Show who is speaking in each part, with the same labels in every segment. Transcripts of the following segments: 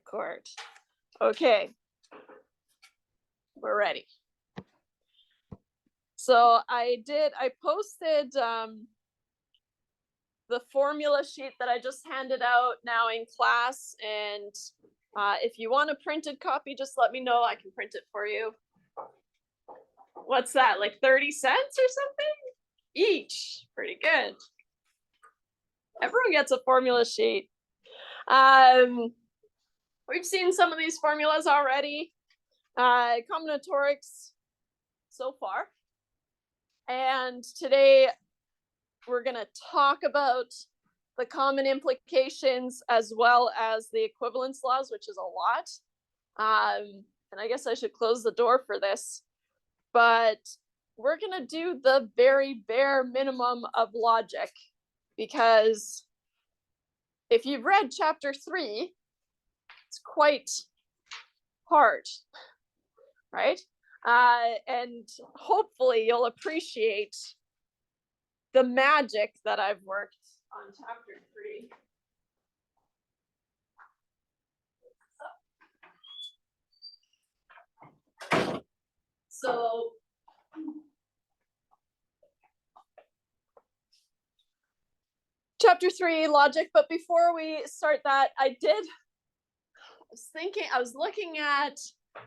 Speaker 1: court. Okay, we're ready. So I posted the formula sheet that I just handed out now in class, and if you want a printed copy, just let me know. I can print it for you. What's that, like 30 cents or something? Each. Pretty good. Everyone gets a formula sheet. We've seen some of these formulas already. Combinatorics so far. And today we're going to talk about the common implications as well as the equivalence laws, which is a lot. And I guess I should close the door for this, but we're going to do the very bare minimum of logic, because if you've read chapter 3, it's quite hard, right? And hopefully you'll appreciate the magic that I've worked on chapter 3. So chapter 3, logic. But before we start that, I was looking at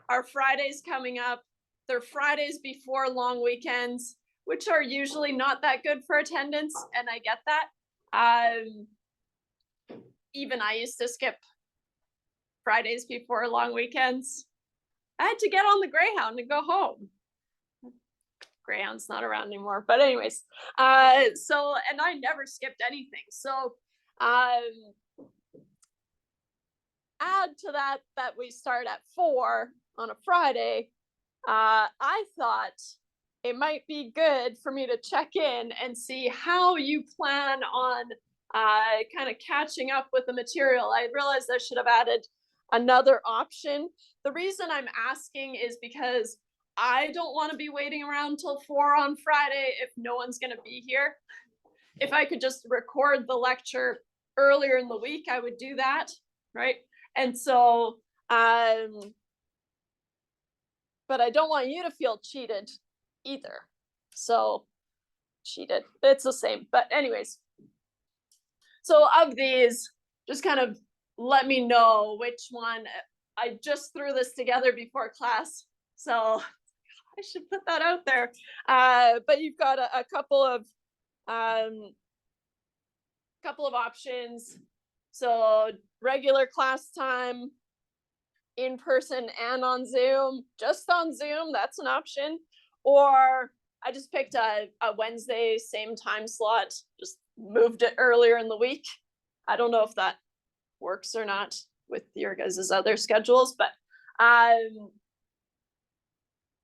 Speaker 1: our Fridays coming up. They're Fridays before long weekends, which are usually not that good for attendance, and I get that. Even I used to skip Fridays before long weekends. I had to get on the Greyhound and go home. Greyhound's not around anymore, but anyways, and I never skipped anything. So add to that we start at 4 on a Friday. I thought it might be good for me to check in and see how you plan on kind of catching up with the material. I realized I should have added another option. The reason I'm asking is because I don't want to be waiting around till 4 on Friday if no one's going to be here. If I could just record the lecture earlier in the week, I would do that, right? And so, but I don't want you to feel cheated either. So, cheated, it's the same. But anyways, so of these, just kind of let me know which one. I just threw this together before class, so I should put that out there. But you've got a couple of options. So regular class time, in person and on Zoom. Just on Zoom, that's an option. Or I just picked a Wednesday same time slot, just moved it earlier in the week. I don't know if that works or not with your guys' other schedules, but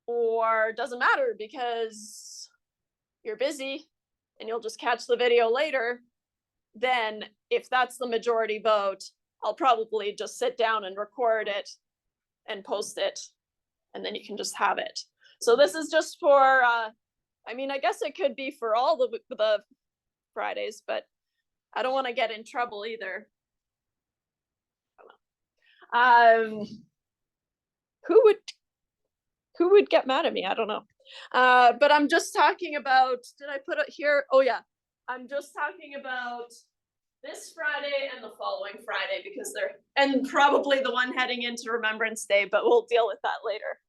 Speaker 1: or doesn't matter because you're busy and you'll just catch the video later. Then if that's the majority vote, I'll probably just sit down and record it and post it, and then you can just have it. So this is just for, I mean, I guess it could be for all the Fridays, but I don't want to get in trouble either. Who would get mad at me? I don't know. But I'm just talking about, did I put it here? Oh yeah, I'm just talking about this Friday and the following Friday, because and probably the one heading into Remembrance Day, but we'll deal with that later,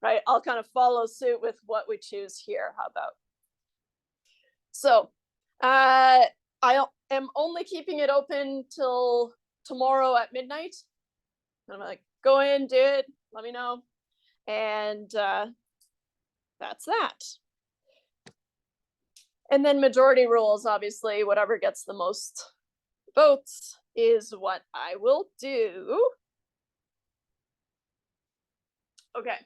Speaker 1: right? I'll kind of follow suit with what we choose here. How about? So I am only keeping it open till tomorrow at midnight. I'm like, go in, do it, let me know. And that's that. And then majority rules, obviously, whatever gets the most votes is what I will do. Okay.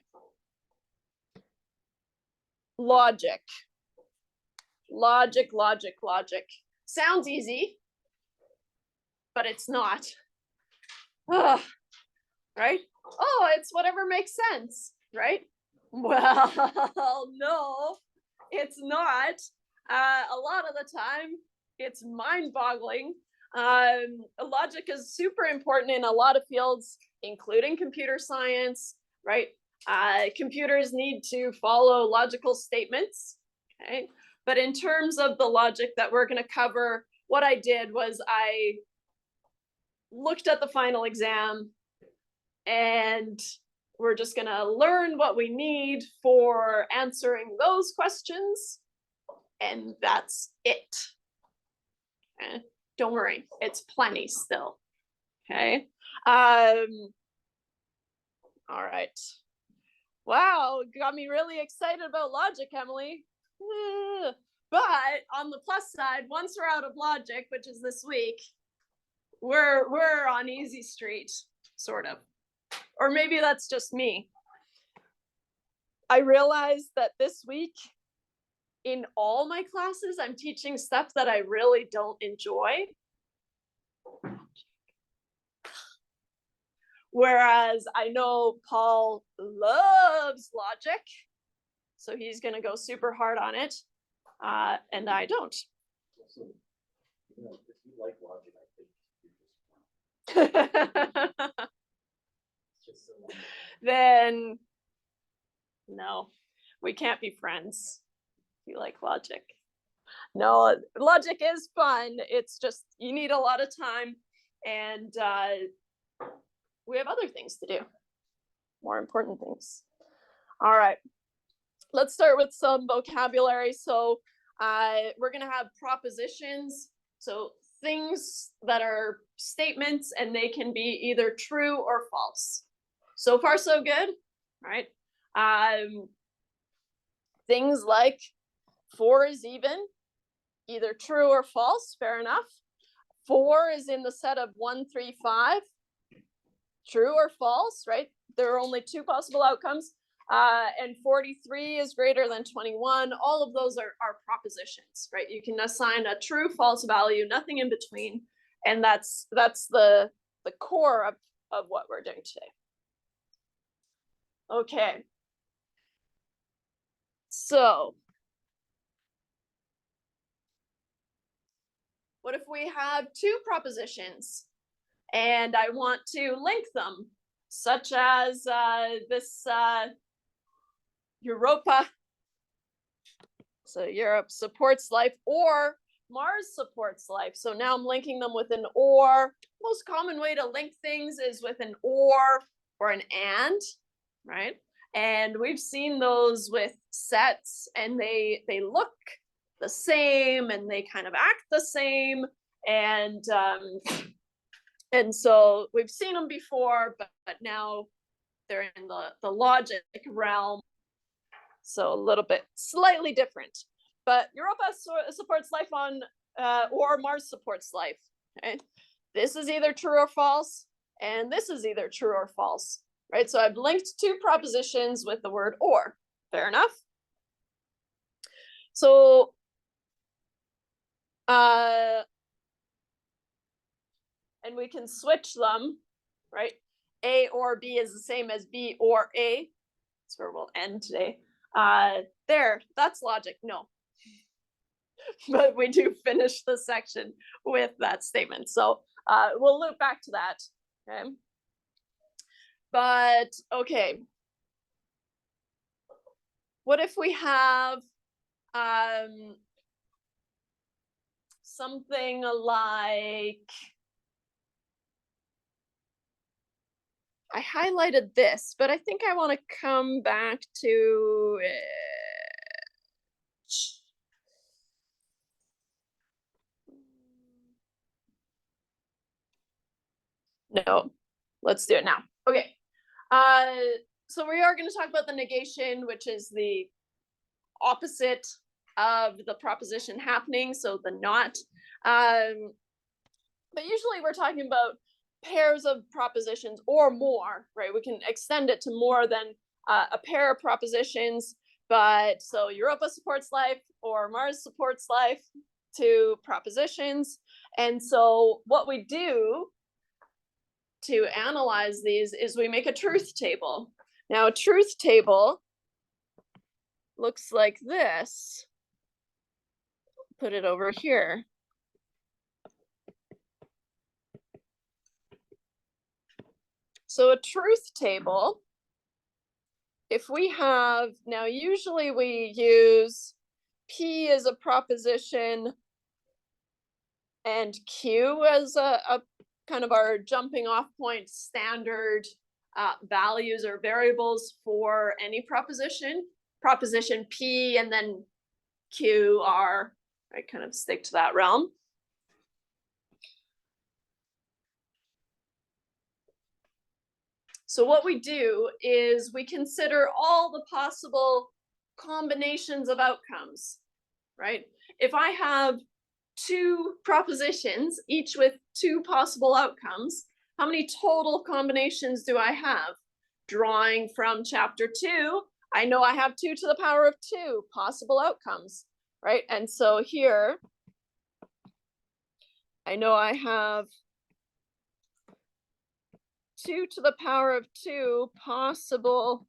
Speaker 1: Logic. Sounds easy, but it's not. Ugh. Right? Oh, it's whatever makes sense, right? Well, no, it's not. A lot of the time, it's mind-boggling. Logic is super important in a lot of fields. including computer science, right? Computers need to follow logical statements, okay? But in terms of the logic that we're going to cover, what I did was I looked at the final exam, and we're just going to learn what we need for answering those questions, and that's it. Okay? Don't worry, it's plenty still. Okay. All right. Wow, got me really excited about logic, Emily. But on the plus side, once we're out of logic, which is this week, we're on easy street, sort of. Or maybe that's just me. I realized that this week, in all my classes, I'm teaching stuff that I really don't enjoy. Whereas I know Paul loves logic, so he's going to go super hard on it, and I don't.
Speaker 2: So, you know, if you like logic, I think
Speaker 1: Then, no, we can't be friends if you like logic. No, logic is fun. It's just, you need a lot of time, and we have other things to do, more important things. All right, let's start with some vocabulary. So we're going to have propositions, so things that are statements, and they can be either true or false. So far, so good, right? Things like 4 is even, either true or false, fair enough. 4 is in the set of 1, 3, 5. True or false, right? There are only 2 possible outcomes. And 43 is greater than 21. All of those are propositions, right? You can assign a true, false value, nothing in between. And that's the core of what we're doing today. Okay. So what if we have 2 propositions and I want to link them, such as this Europa, so Europe supports life, or Mars supports life. So now I'm linking them with an or. Most common way to link things is with an or an and, right? And we've seen those with sets, and they look the same and they kind of act the same, and so we've seen them before, but now they're in the logic realm, so a little bit slightly different. But Europa supports life on, or Mars supports life. Okay? This is either true or false, and this is either true or false, right? So I've linked 2 propositions with the word or. Fair enough? So and we can switch them, right? A or B is the same as B or A. That's where we'll end today. There, that's logic. No. But we do finish the section with that statement. So we'll loop back to that. Okay. But okay. What if we have something like, I highlighted this, but I think I want to come back to it. No, let's do it now. Okay. So we are going to talk about the negation, which is the opposite of the proposition happening, so the not. But usually we're talking about pairs of propositions or more, right? We can extend it to more than a pair of propositions. But so Europa supports life or Mars supports life, 2 propositions. And so what we do to analyze these is we make a truth table. Now, a truth table looks like this. Put it over here. So a truth table, if we have, now usually we use P as a proposition and Q as a kind of our jumping off point standard values or variables for any proposition. Proposition P and then Q are, I kind of stick to that realm. So what we do is we consider all the possible combinations of outcomes, right? If I have two propositions, each with two possible outcomes, how many total combinations do I have? Drawing from chapter 2, I know I have 2 to the power of 2 possible outcomes, right? And so here, I know I have 2 to the power of 2 possible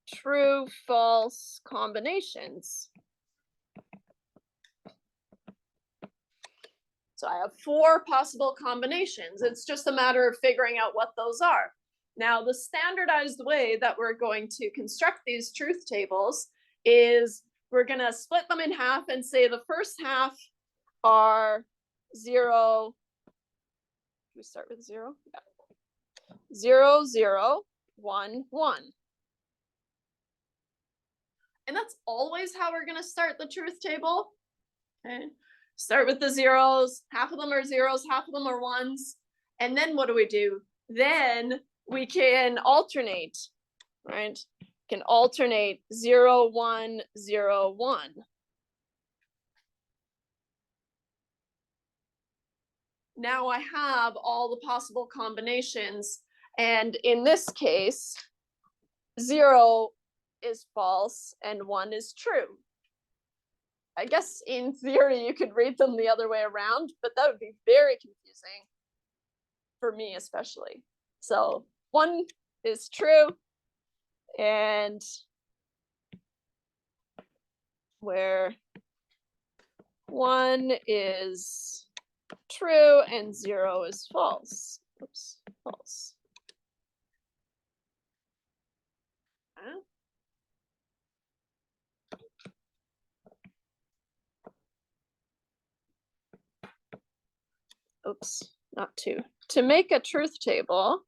Speaker 1: true, false combinations. So I have 4 possible combinations. It's just a matter of figuring out what those are. Now, the standardized way that we're going to construct these truth tables is we're going to split them in half and say the first half are 0. We start with 0? Yeah. 0, 0, 1, 1. And that's always how we're going to start the truth table. Okay. Start with the zeros. Half of them are zeros, half of them are ones. And then what do? Then we can alternate, right? Can alternate 0, 1, 0, 1. Now I have all the possible combinations. And in this case, 0 is false and 1 is true. I guess in theory you could read them the other way around, but that would be very confusing for me especially. So 1 is true, and where 1 is true and 0 is false. Oops, false. Oops, not 2. To make a truth table,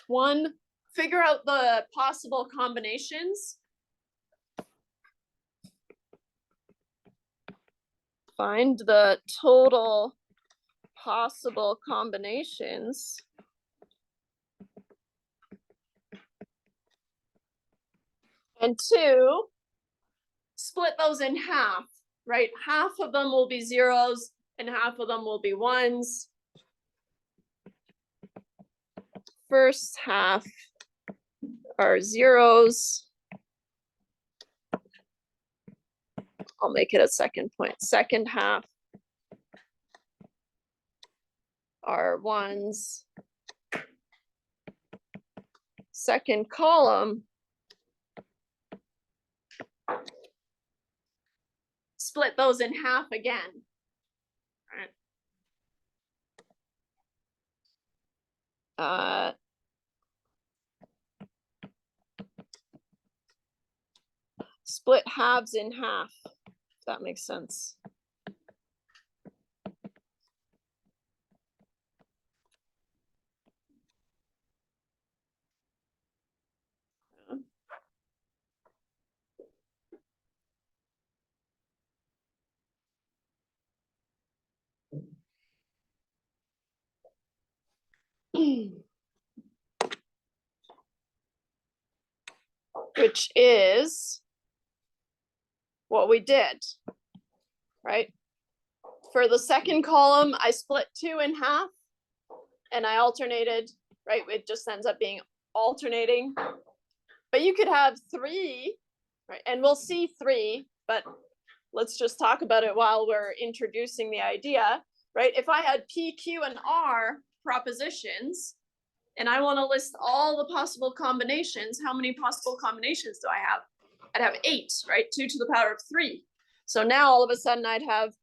Speaker 1: one, figure out the possible combinations. Find the total possible combinations. And 2, split those in half, right? Half of them will be zeros and half of them will be ones. First half are zeros. I'll make it a second point. Second half are ones. Second column, split those in half again. All right. Split halves in half, if that makes sense. Which is what we did, right? For the second column, I split 2 in half and I alternated, right? It just ends up being alternating. But you could have 3, right? And we'll see 3, but let's just talk about it while we're introducing the idea, right? If I had P, Q, and R propositions, and I want to list all the possible combinations, how many possible combinations do I have? I'd have 8, right? 2 to the power of 3. So now all of a sudden I'd have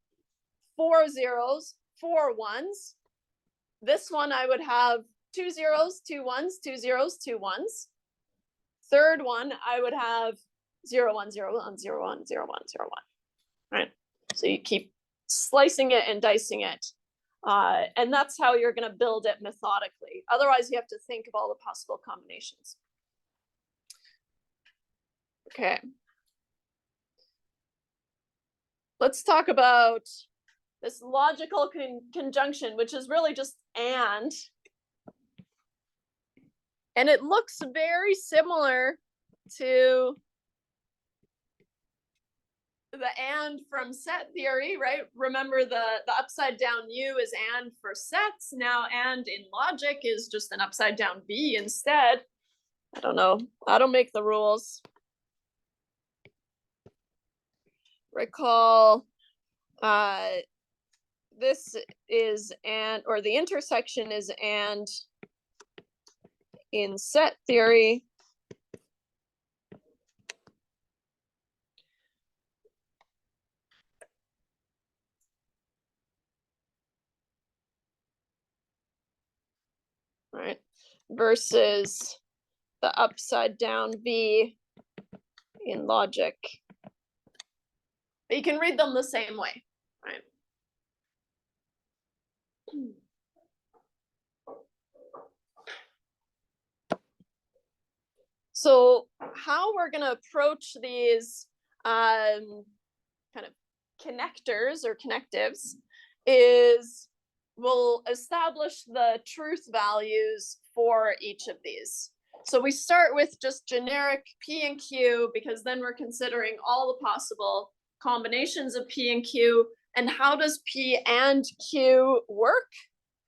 Speaker 1: 4 zeros, 4 ones. This one I would have 2 zeros, 2 ones, 2 zeros, 2 ones. Third one, I would have 0, 1, 0, 1, 0, 1, 0, 1, 0, 1. Right? So you keep slicing it and dicing it. And that's how you're going to build it methodically. Otherwise, you have to think of all the possible combinations. Okay. Let's talk about this logical conjunction, which is really just and. And it looks very similar to the and from set theory, right? Remember the upside down U is and for sets. Now and in logic is just an upside down V instead. I don't know. I don't make the rules. Recall this is and, or the intersection is and in set theory. Right, versus the upside down V in logic. But you can read them the same way, right? So how we're going to approach these kind of connectors or connectives is we'll establish the truth values for each of these. So we start with just generic P and Q because then we're considering all the possible combinations of P and Q. And how does P and Q work?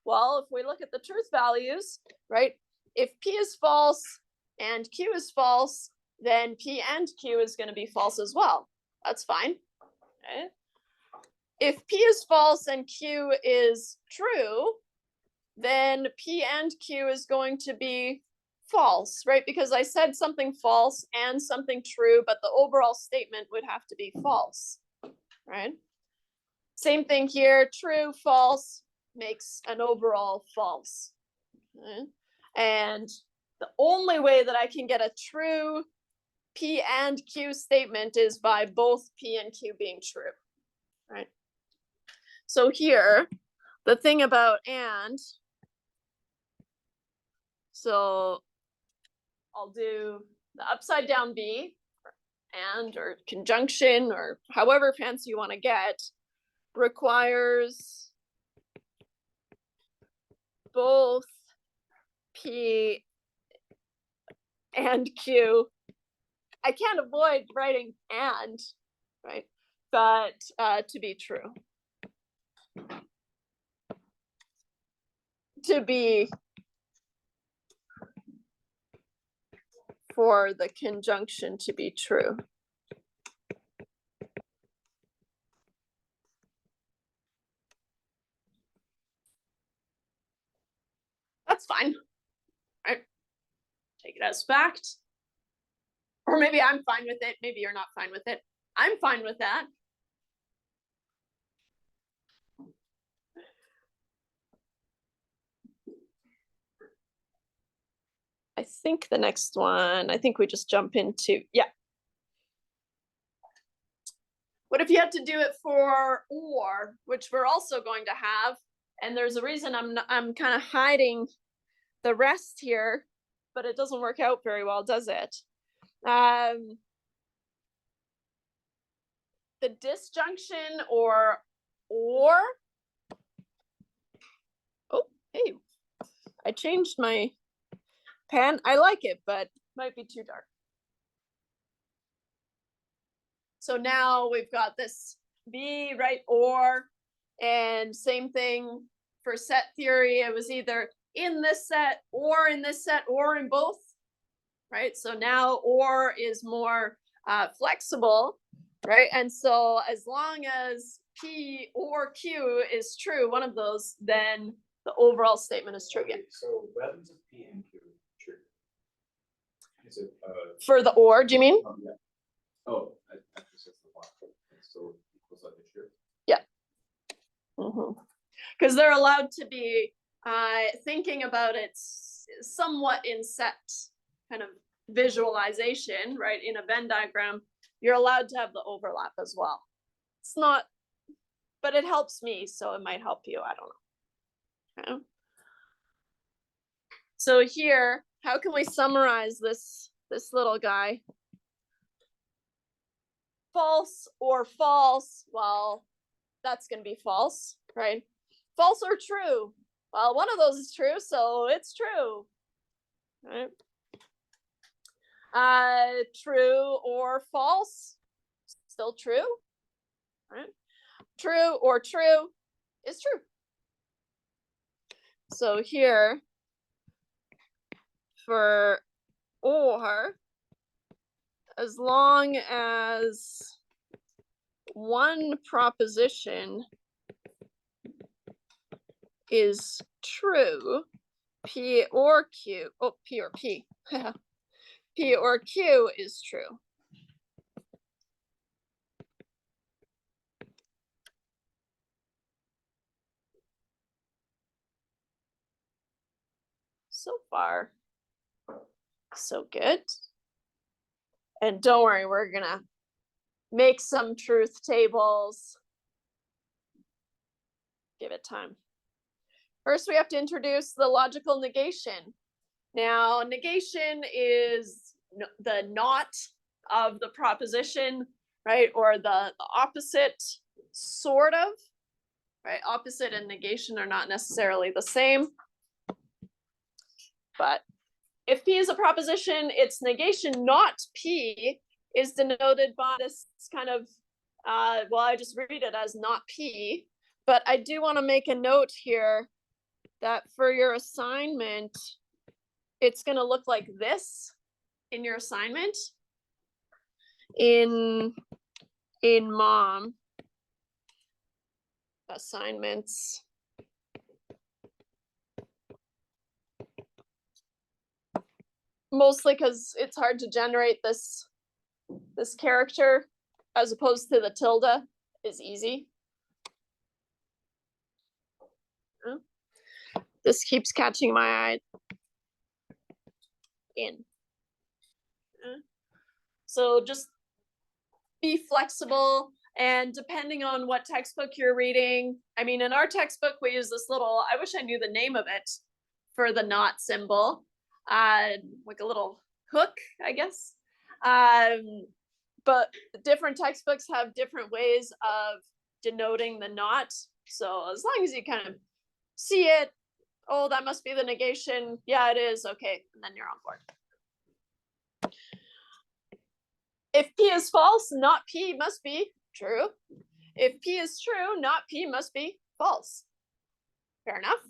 Speaker 1: Well, if we look at the truth values, right? If P is false and Q is false, then P and Q is going to be false as well. That's fine. Okay. If P is false and Q is true, then P and Q is going to be false, right? Because I said something false and something true, but the overall statement would have to be false, right? Same thing here, true, false makes an overall false. Okay? And the only way that I can get a true P and Q statement is by both P and Q being true, right? So here, the thing about and, so I'll do the upside down B, and or conjunction, or however fancy you want to get, requires both P and Q. I can't avoid writing and, right? But to be true. To be for the conjunction to be true. That's fine, right? Take it as fact. Or maybe I'm fine with it. Maybe you're not fine with it. I'm fine with that. I think the next one, I think we just jump into, yeah. What if you had to do it for or, which we're also going to have, and there's a reason I'm kind of hiding the rest here, but it doesn't work out very well, does it? The disjunction or, oh, hey, I changed my pen. I like it, but might be too dark. So now we've got this B, right, or, and same thing for set theory. It was either in this set or in this set or in both, right? So now or is more flexible, right? And so as long as P or Q is true, one of those, then the overall statement is true.
Speaker 2: Okay, so when is P and Q true? Is it
Speaker 1: for the or, do you mean?
Speaker 2: yeah. Oh, I just said the block. So equals like a true.
Speaker 1: Yeah. Because they're allowed to be thinking about it somewhat in set kind of visualization, right? In a Venn diagram, you're allowed to have the overlap as well. It's not, but it helps me, so it might help you. I don't know. Okay. So here, how can we summarize this little guy? False or false? Well, that's going to be false, right? False or true? Well, one of those is true, so it's true. Right? True or false? Still true. Right? True or true is true. So here, for or, as long as one proposition is true, P or Q, P or P, P or Q is true. So far, so good. And don't worry, we're gonna make some truth tables. Give it time. First, we have to introduce the logical negation. Now, negation is the not of the proposition, right? Or the opposite, sort of, right? Opposite and negation are not necessarily the same. But if P is a proposition, its negation, not P, is denoted by this kind of, well, I just read it as not P. But I do want to make a note here that for your assignment, it's going to look like this in your assignment. In mom assignments, mostly because it's hard to generate this character as opposed to the tilde is easy. This keeps catching my eye. In. So just be flexible, and depending on what textbook you're reading, I mean, in our textbook, we use this little, I wish I knew the name of it, for the not symbol, like a little hook, I guess. But different textbooks have different ways of denoting the not. So as long as you kind of see it, oh, that must be the negation. Yeah, it is. Okay, and then you're on board. If P is false, not P must be true. If P is true, not P must be false. Fair enough,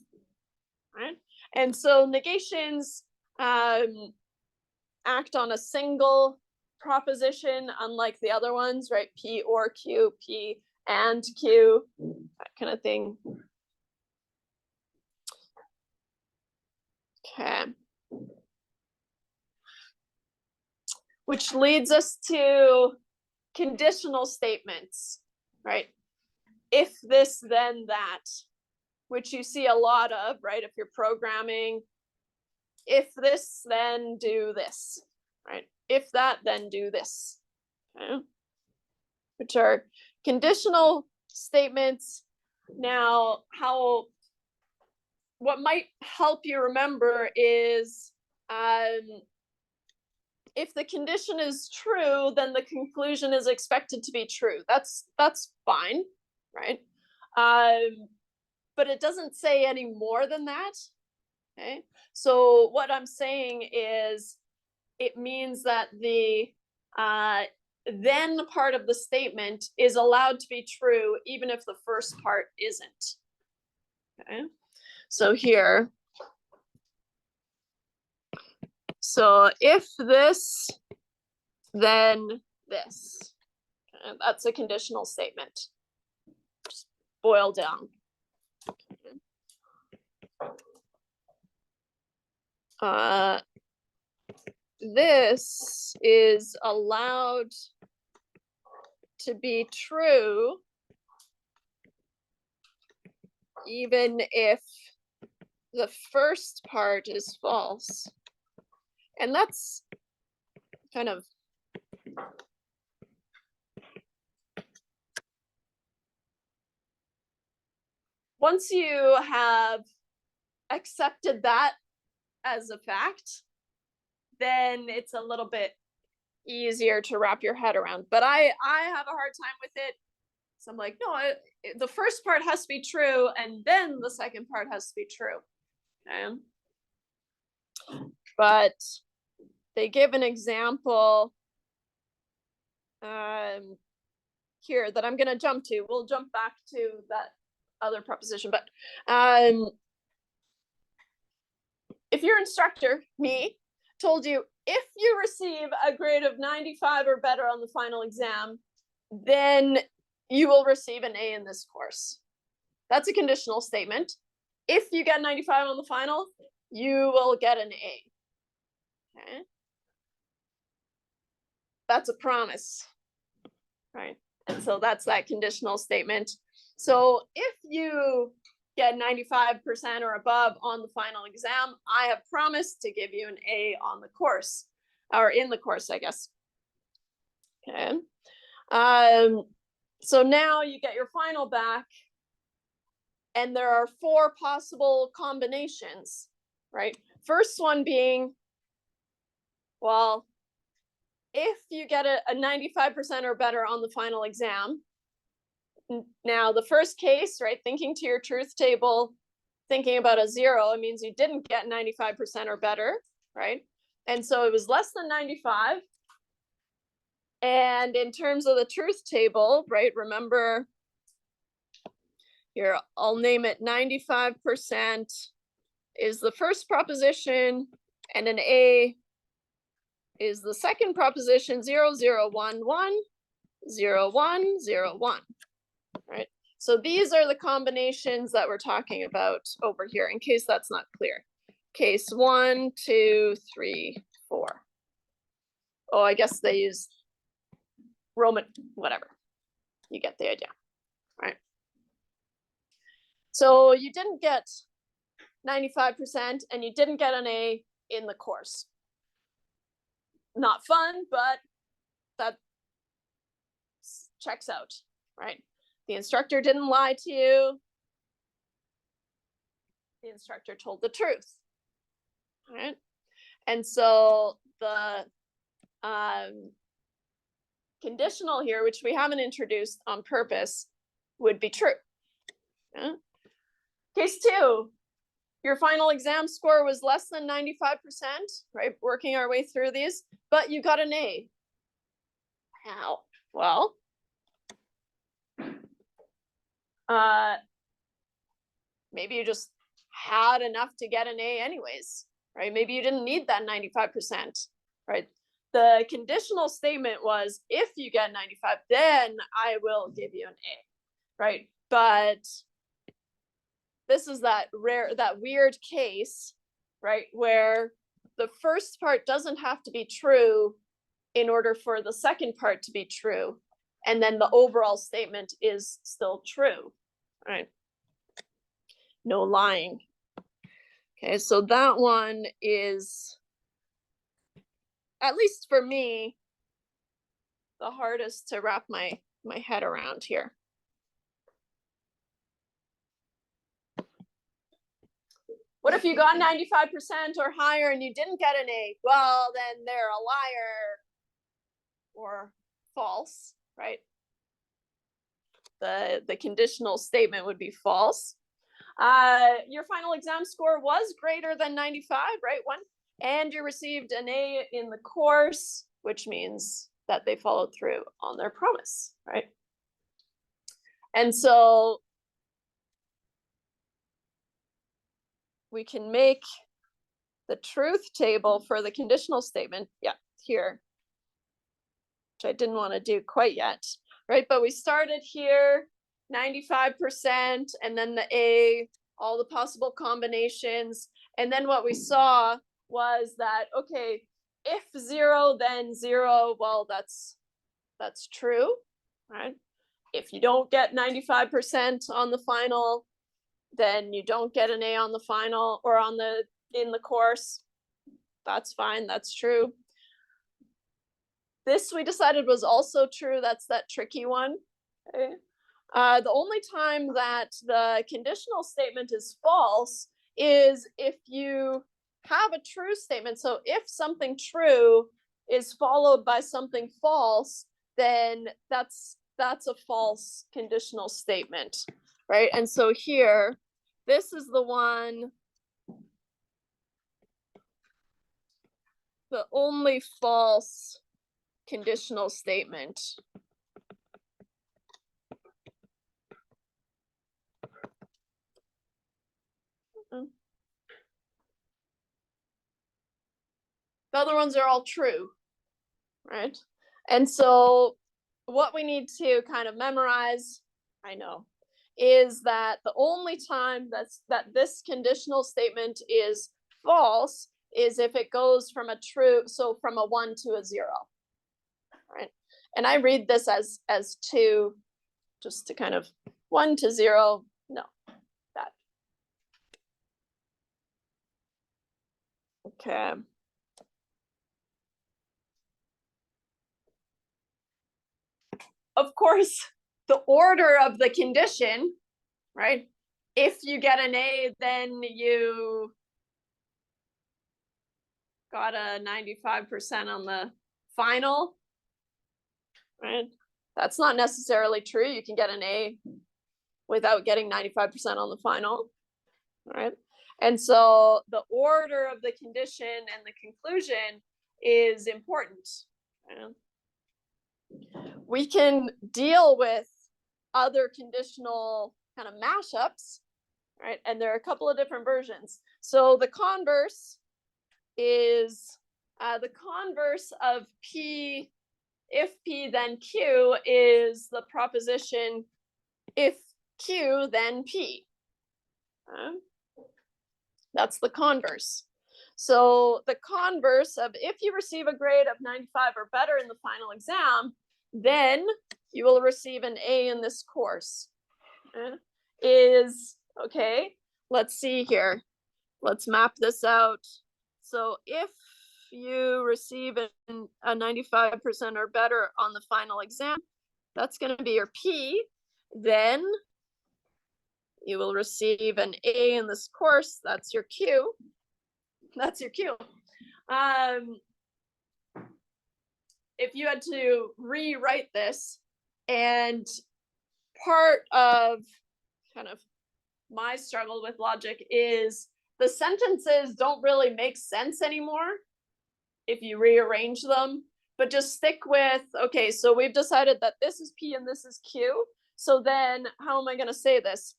Speaker 1: right? And so negations act on a single proposition, unlike the other ones, right? P or Q, P and Q, that kind of thing. Okay. Which leads us to conditional statements, right? If this, then that, which you see a lot of, right? If you're programming, if this, then do this, right? If that, then do this, okay? Which are conditional statements. Now, what might help you remember is, if the condition is true, then the conclusion is expected to be true. That's fine, right? But it doesn't say any more than that. Okay. So what I'm saying is, it means that the then part of the statement is allowed to be true, even if the first part isn't. Okay. So here, so if this, then this. Okay, that's a conditional statement. Just boil down. This is allowed to be true even if the first part is false. And that's kind of once you have accepted that as a fact, then it's a little bit easier to wrap your head around. But I have a hard time with it. So I'm like, no, the first part has to be true, and then the second part has to be true. Okay? But they give an example here that I'm going to jump to. We'll jump back to that other proposition. But if your instructor, me, told you if you receive a grade of 95 or better on the final exam, then you will receive an A in this course. That's a conditional statement. If you get 95 on the final, you will get an A. Okay. That's a promise, right? And so that's that conditional statement. So if you get 95% or above on the final exam, I have promised to give you an A on the course, or in the course, I guess. Okay. So now you get your final back, and there are 4 possible combinations, right? First one being, well, if you get a 95% or better on the final exam, now the first case, right, thinking to your truth table, thinking about a 0, it means you didn't get 95% or better, right? And so it was less than 95. And in terms of the truth table, right, remember here, I'll name it 95% is the first proposition, and an A is the second proposition, 0, 0, 1, 1, 0, 1, 0, 1, right? So these are the combinations that we're talking about over here, in case that's not clear. Case 1, 2, 3, 4. Oh, I guess they use Roman, whatever. You get the idea, right? So you didn't get 95% and you didn't get an A in the course. Not fun, but that checks out, right? The instructor didn't lie to you. The instructor told the truth, right? And so the conditional here, which we haven't introduced on purpose, would be true. Yeah? Case 2, your final exam score was less than 95%, right? Working our way through these, but you got an A. How? Well, maybe you just had enough to get an A anyways, right? Maybe you didn't need that 95%, right? The conditional statement was, if you get 95, then I will give you an A, right? But this is that weird case, right, where the first part doesn't have to be true in order for the second part to be true, and then the overall statement is still true, right? No lying. Okay, so that one is, at least for me, the hardest to wrap my head around here. What if you got 95% or higher and you didn't get an A? Well, then they're a liar or false, right? The conditional statement would be false. Your final exam score was greater than 95, right? And you received an A in the course, which means that they followed through on their promise, right? And so we can make the truth table for the conditional statement, yeah, here, which I didn't want to do quite yet, right? But we started here, 95%, and then the A, all the possible combinations. And then what we saw was that, okay, if 0, then 0, well, that's true, right? If you don't get 95% on the final, then you don't get an A on the final or in the course. That's fine, that's true. This we decided was also true. That's that tricky one. Okay. The only time that the conditional statement is false is if you have a true statement. So if something true is followed by something false, then that's a false conditional statement, right? And so here, this is the one, the only false conditional statement. The other ones are all true, right? And so what we need to kind of memorize, I know, is that the only time that this conditional statement is false is if it goes from a true, so from a 1 to a 0, right? And I read this as 2, just to kind of 1 to 0, no, that. Okay. Of course, the order of the condition, right? If you get an A, then you got a 95% on the final, right? That's not necessarily true. You can get an A without getting 95% on the final, right? And so the order of the condition and the conclusion is important. Right? We can deal with other conditional kind of mashups, right? And there are a couple of different versions. So the converse is the converse of P, if P then Q, is the proposition if Q then P. That's the converse. So the converse of if you receive a grade of 95 or better in the final exam, then you will receive an A in this course. Is, okay, let's see here. Let's map this out. So if you receive a 95% or better on the final exam, that's going to be your P. Then you will receive an A in this course. That's your Q. That's your Q. If you had to rewrite this, and part of kind of my struggle with logic is the sentences don't really make sense anymore if you rearrange them, but just stick with, okay, so we've decided that this is P and this is Q. So then how am I going to say this?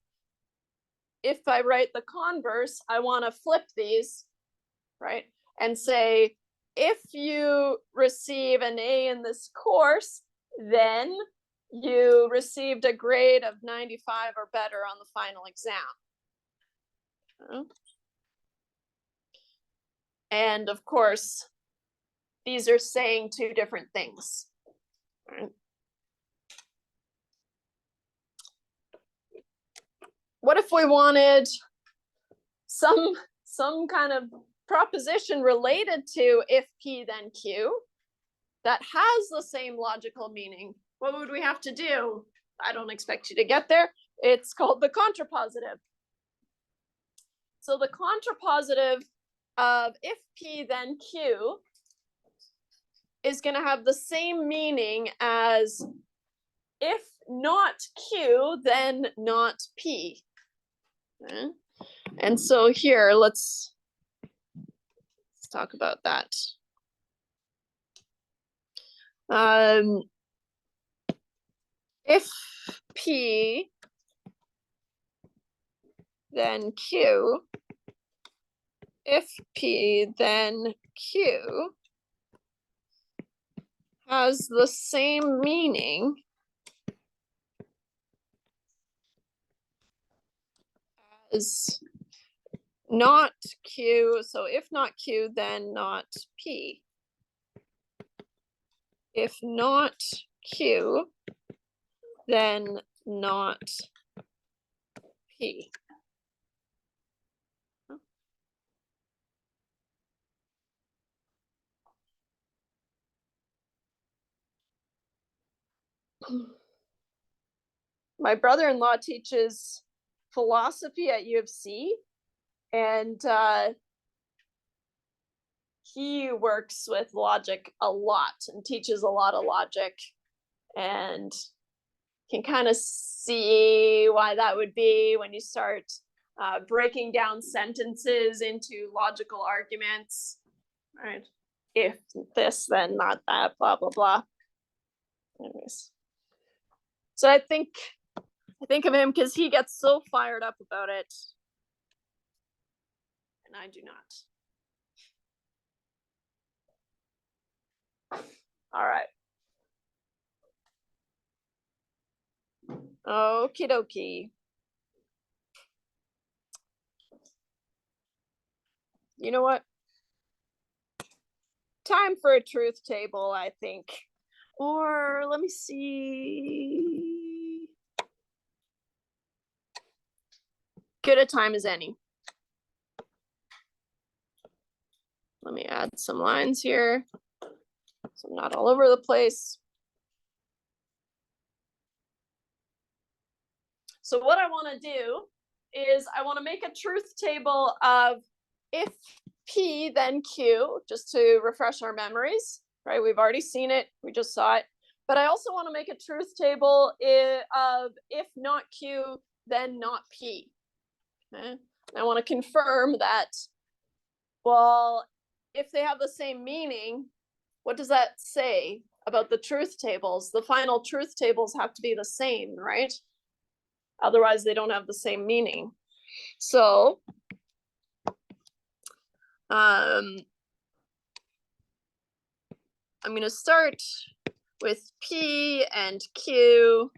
Speaker 1: If I write the converse, I want to flip these, right? And say, if you receive an A in this course, then you received a grade of 95 or better on the final exam. And of course, these are saying two different things. Right? What if we wanted some kind of proposition related to if P then Q that has the same logical meaning? What would we have to do? I don't expect you to get there. It's called the contrapositive. So the contrapositive of if P then Q is going to have the same meaning as if not Q, then not P. Okay. And so here, let's talk about that. If P, then Q, if P, then Q has the same meaning as not Q, so if not Q, then not P. If not Q, then not P. My brother-in-law teaches philosophy at U of C, and he works with logic a lot and teaches a lot of logic, and can kind of see why that would be when you start breaking down sentences into logical arguments, right? If this, then not that, blah, blah, blah. Anyways. So I think of him because he gets so fired up about it. And I do not. All right. Okie dokie. You know what? Time for a truth table, I think. Or let me see. Good a time as any. Let me add some lines here so I'm not all over the place. So what I want to do is I want to make a truth table of if P then Q, just to refresh our memories, right? We've already seen it, we just saw it. But I also want to make a truth table of if not Q, then not P. Okay? I want to confirm that, well, if they have the same meaning, what does that say about the truth tables? The final truth tables have to be the same, right? Otherwise, they don't have the same meaning. So, I'm going to start with P and Q.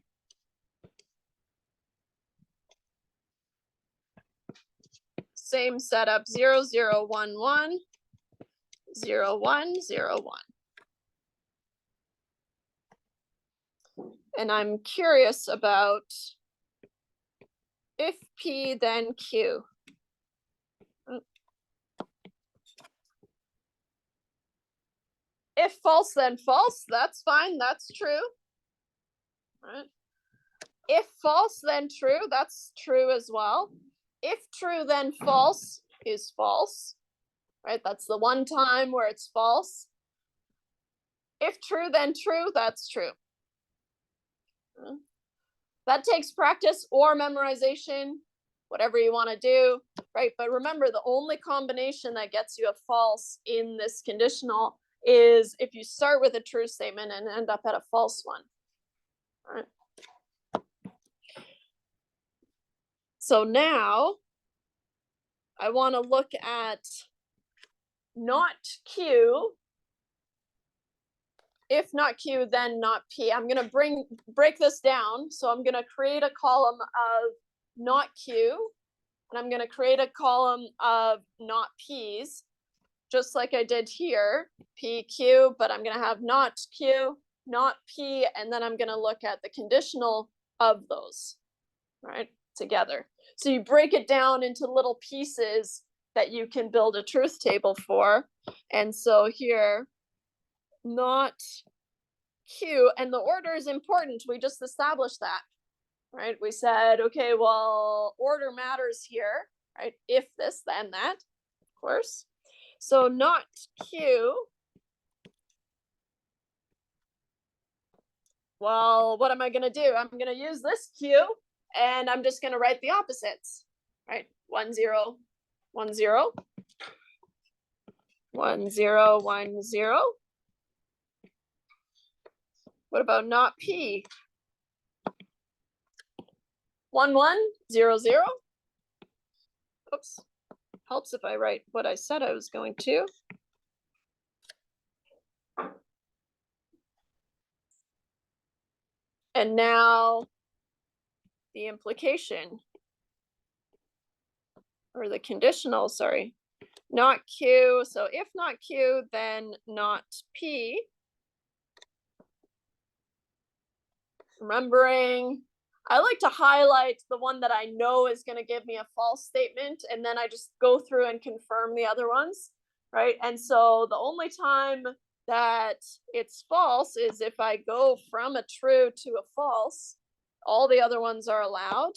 Speaker 1: Same setup, 0, 0, 1, 1, 0, 1, 0, 1. And I'm curious about if P, then Q. If false, then false, that's fine, that's true. Right. If false, then true, that's true as well. If true, then false is false, right? That's the one time where it's false. If true, then true, that's true. That takes practice or memorization, whatever you want to do, right? But remember, the only combination that gets you a false in this conditional is if you start with a true statement and end up at a false one. All right. So now I want to look at not Q. If not Q, then not P. I'm going to break this down. So I'm going to create a column of not Q, and I'm going to create a column of not P's, just like I did here, P, Q, but I'm going to have not Q, not P, and then I'm going to look at the conditional of those, right, together. So you break it down into little pieces that you can build a truth table for. And so here, not Q, and the order is important. We just established that, right? We said, okay, well, order matters here, right? If this, then that, of course. So not Q. Well, what am I going to do? I'm going to use this Q, and I'm just going to write the opposites, right? 1, 0, 1, 0, 1, 0, 1, 0. What about not P? 1, 1, 0, 0. Oops. Helps if I write what I said I was going to. And now the implication, or the conditional, sorry, not Q. So if not Q, then not P. Remembering, I like to highlight the one that I know is going to give me a false statement, and then I just go through and confirm the other ones, right? And so the only time that it's false is if I go from a true to a false, all the other ones are allowed,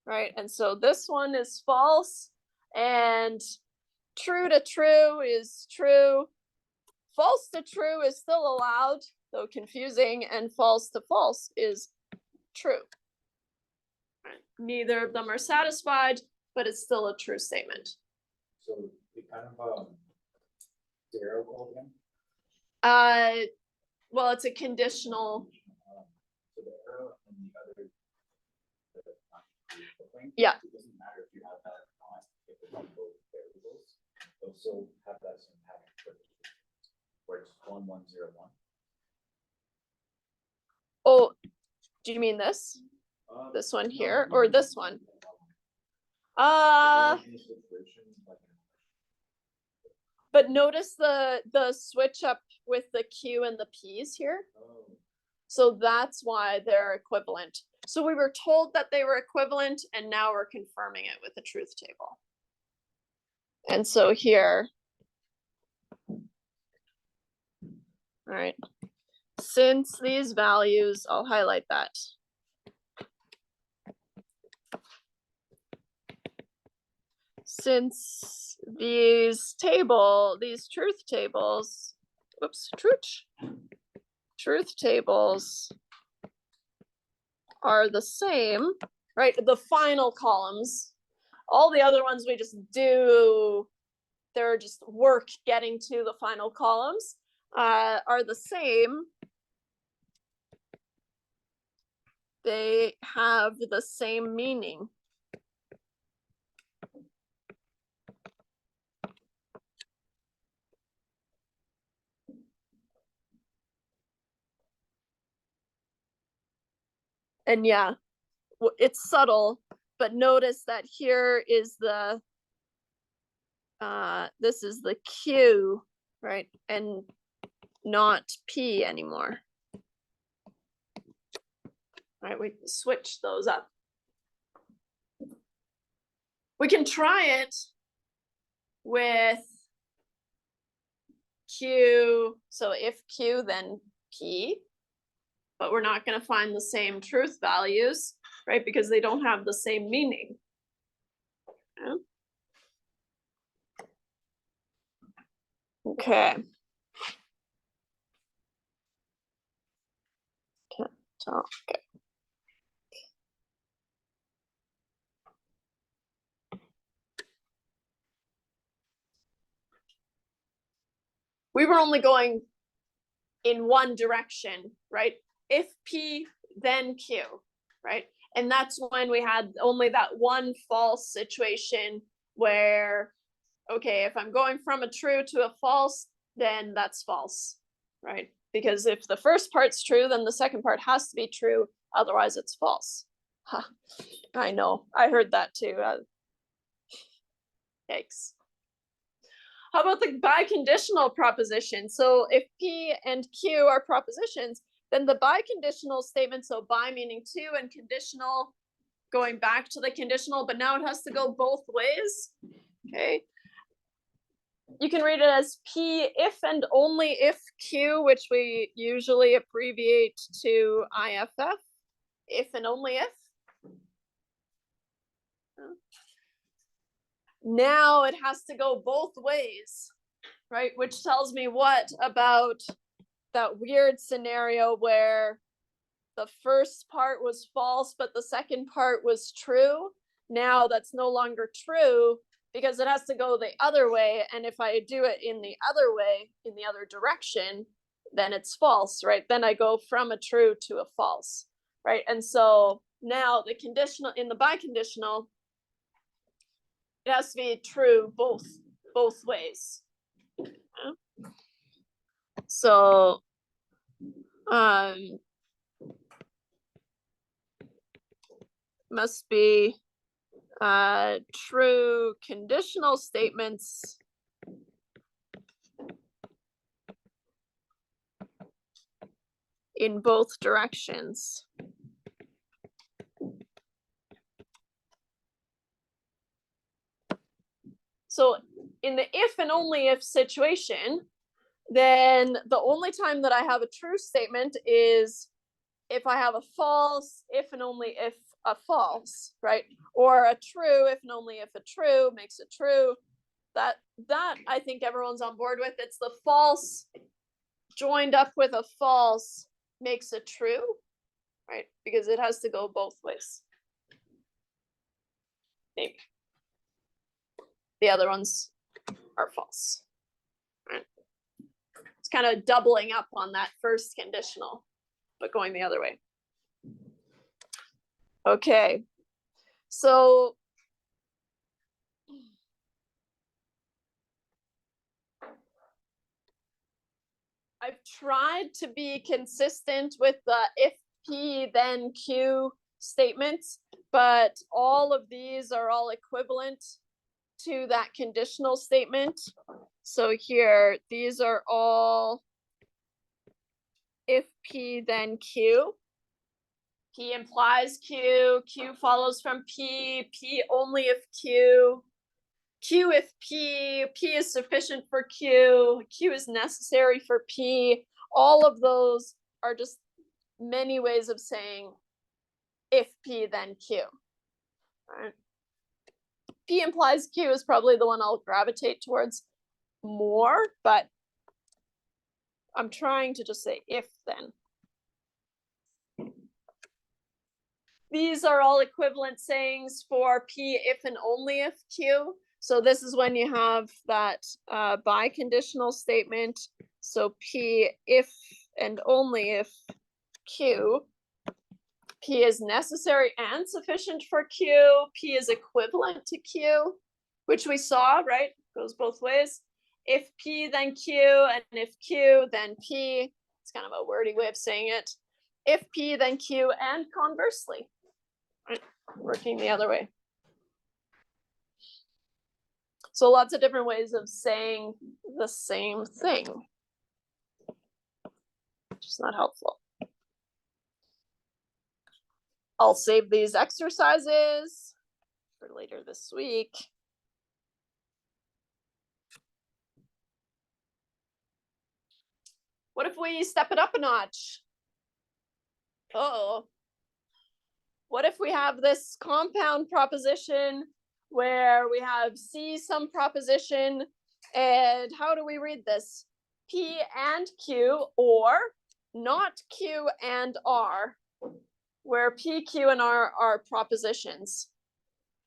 Speaker 1: right? And so this one is false, and true to true is true. False to true is still allowed, though confusing, and false to false is true. Neither of them are satisfied, but it's still a true statement.
Speaker 2: So it kind of zero called again.
Speaker 1: Well, it's a conditional.
Speaker 2: So the arrow and the other, the
Speaker 1: Yeah.
Speaker 2: It doesn't matter if you have that or not. If it's on both variables, they'll still have that same pattern. Where it's 1, 1, 0, 1.
Speaker 1: Oh, do you mean this? This one
Speaker 2: No,
Speaker 1: here,
Speaker 2: no,
Speaker 1: or
Speaker 2: no,
Speaker 1: this
Speaker 2: no,
Speaker 1: one?
Speaker 2: no, no.
Speaker 1: Uh,
Speaker 2: Is there any situation, like,
Speaker 1: but notice the switch up with the Q and the P's here.
Speaker 2: oh,
Speaker 1: So that's why they're equivalent. So we were told that they were equivalent, and now we're confirming it with the truth table. And so here, all right, since these values, I'll highlight that. Since these truth tables, truth tables are the same, right? The final columns, all the other ones we just do, they're just work getting to the final columns, are the same. They have the same meaning. And yeah, it's subtle, but notice that here is the, this is the Q, right? And not P anymore. All right, we switch those up. We can try it with Q. So if Q, then P, but we're not going to find the same truth values, right? Because they don't have the same meaning. Yeah. Okay. Okay. We were only going in one direction, right? If P, then Q, right? And that's when we had only that one false situation where, okay, if I'm going from a true to a false, then that's false, right? Because if the first part's true, then the second part has to be true, otherwise it's false. Huh. I know, I heard that too. Yikes. How about the biconditional proposition? So if P and Q are propositions, then the biconditional statement, so bi meaning two and conditional, going back to the conditional, but now it has to go both ways, okay? You can read it as P if and only if Q, which we usually abbreviate to IFF, if and only if. Now it has to go both ways, right? Which tells me what about that weird scenario where the first part was false, but the second part was true. Now that's no longer true because it has to go the other way. And if I do it in the other way, in the other direction, then it's false, right? Then I go from a true to a false, right? And so now the conditional, in the biconditional, it has to be true both ways. Yeah. So must be true conditional statements in both directions. So in the if and only if situation, Then the only time that I have a true statement is if I have a false, if and only if a false, right? Or a true, if and only if a true makes it true. That I think everyone's on board with. It's the false joined up with a false makes it true, right? Because it has to go both ways. Maybe. The other ones are false. Right? It's kind of doubling up on that first conditional, but going the other way. Okay. So I've tried to be consistent with the if P then Q statements, but all of these are all equivalent to that conditional statement. So here, these are all if P then Q. P implies Q, Q follows from P, P only if Q, Q if P, P is sufficient for Q, Q is necessary for P. All of those are just many ways of saying if P then Q. Right? P implies Q is probably the one I'll gravitate towards more, but I'm trying to just say if then. These are all equivalent sayings for P if and only if Q. So this is when you have that biconditional statement. So P if and only if Q. P is necessary and sufficient for Q. P is equivalent to Q, which we saw, right? Goes both ways. If P, then Q, and if Q, then P. It's kind of a wordy way of saying it. If P, then Q, and conversely. Right? Working the other way. So lots of different ways of saying the same thing, which is not helpful. I'll save these exercises for later this week. What if we step it up a notch? Uh-oh. What if we have this compound proposition where we have C some proposition, and how do we read this? P and Q, or not Q and R, where P, Q, and R are propositions.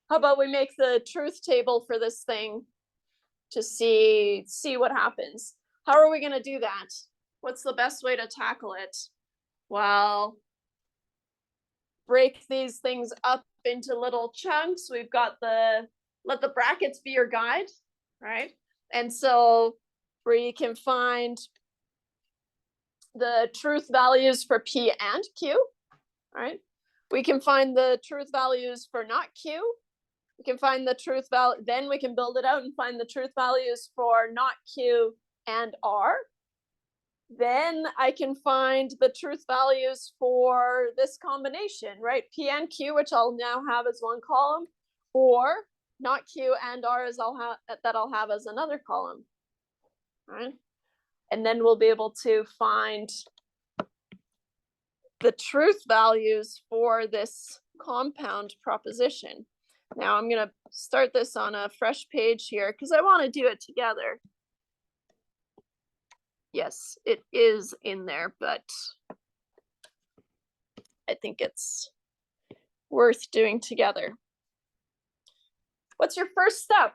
Speaker 1: How about we make the truth table for this thing to see what happens? How are we going to do that? What's the best way to tackle it? Well, break these things up into little chunks. We've got let the brackets be your guide, right? And so we can find the truth values for P and Q, right? We can find the truth values for not Q. We can find the truth value, then we can build it out and find the truth values for not Q and R. Then I can find the truth values for this combination, right? P and Q, which I'll now have as one column, or not Q and R as I'll have as another column, right? And then we'll be able to find the truth values for this compound proposition. Now I'm going to start this on a fresh page here because I want to do it together. Yes, it is in there, but I think it's worth doing together. What's your first step?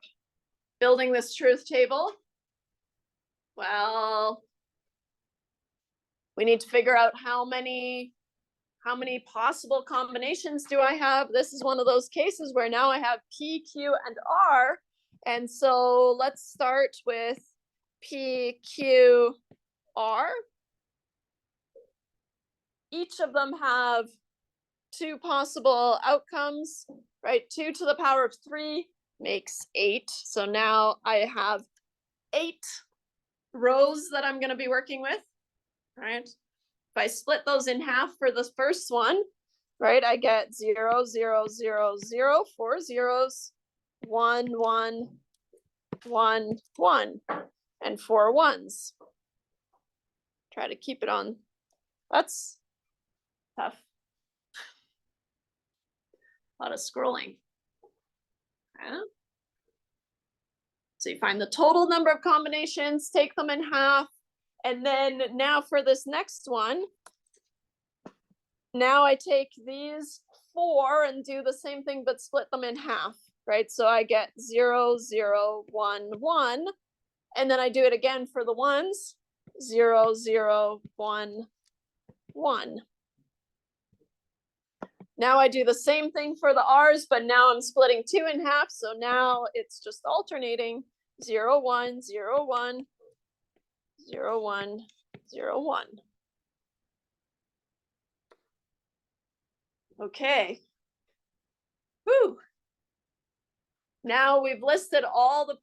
Speaker 1: Building this truth table? Well, we need to figure out how many possible combinations do I have. This is one of those cases where now I have P, Q, and R. And so let's start with P, Q, R. Each of them have two possible outcomes, right? 2 to the power of 3 makes 8. So now I have 8 rows that I'm going to be working with, right? If I split those in half for the first one, right, I get 0, 0, 0, 0, 4 zeros, 1, 1, 1, 1, and 4 ones. Try to keep it on. That's tough. A lot of scrolling. Okay. So you find the total number of combinations, take them in half, and then now for this next one, now I take these 4 and do the same thing but split them in half, right? So I get 0, 0, 1, 1, and then I do it again for the ones, 0, 0, 1, 1. Now I do the same thing for the R's, but now I'm splitting 2 in half. So now it's just alternating 0, 1, 0, 1, 0, 1, 0, 1. Okay. Whew. Now we've listed all the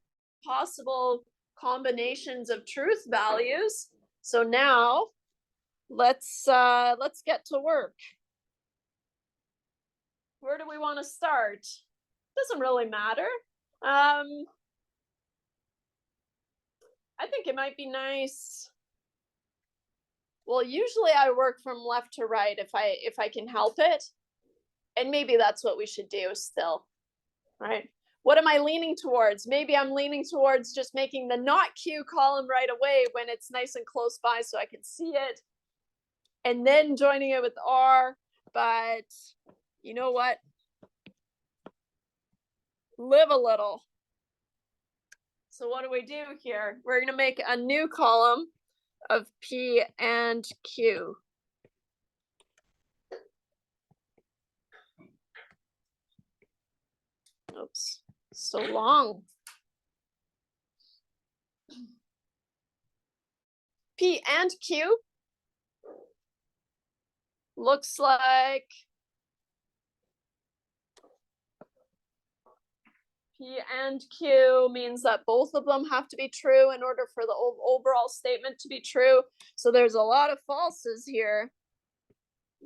Speaker 1: possible combinations of truth values. So now let's get to work. Where do we want to start? Doesn't really matter. I think it might be nice. Well, usually I work from left to right if I can help it. And maybe that's what we should do still, right? What am I leaning towards? Maybe I'm leaning towards just making the not Q column right away when it's nice and close by so I can see it. And then joining it with R, but you know what? Live a little. So what do we do here? We're going to make a new column of P and Q. Oops, so long. P and Q looks like P and Q means that both of them have to be true in order for the overall statement to be true. So there's a lot of falses here.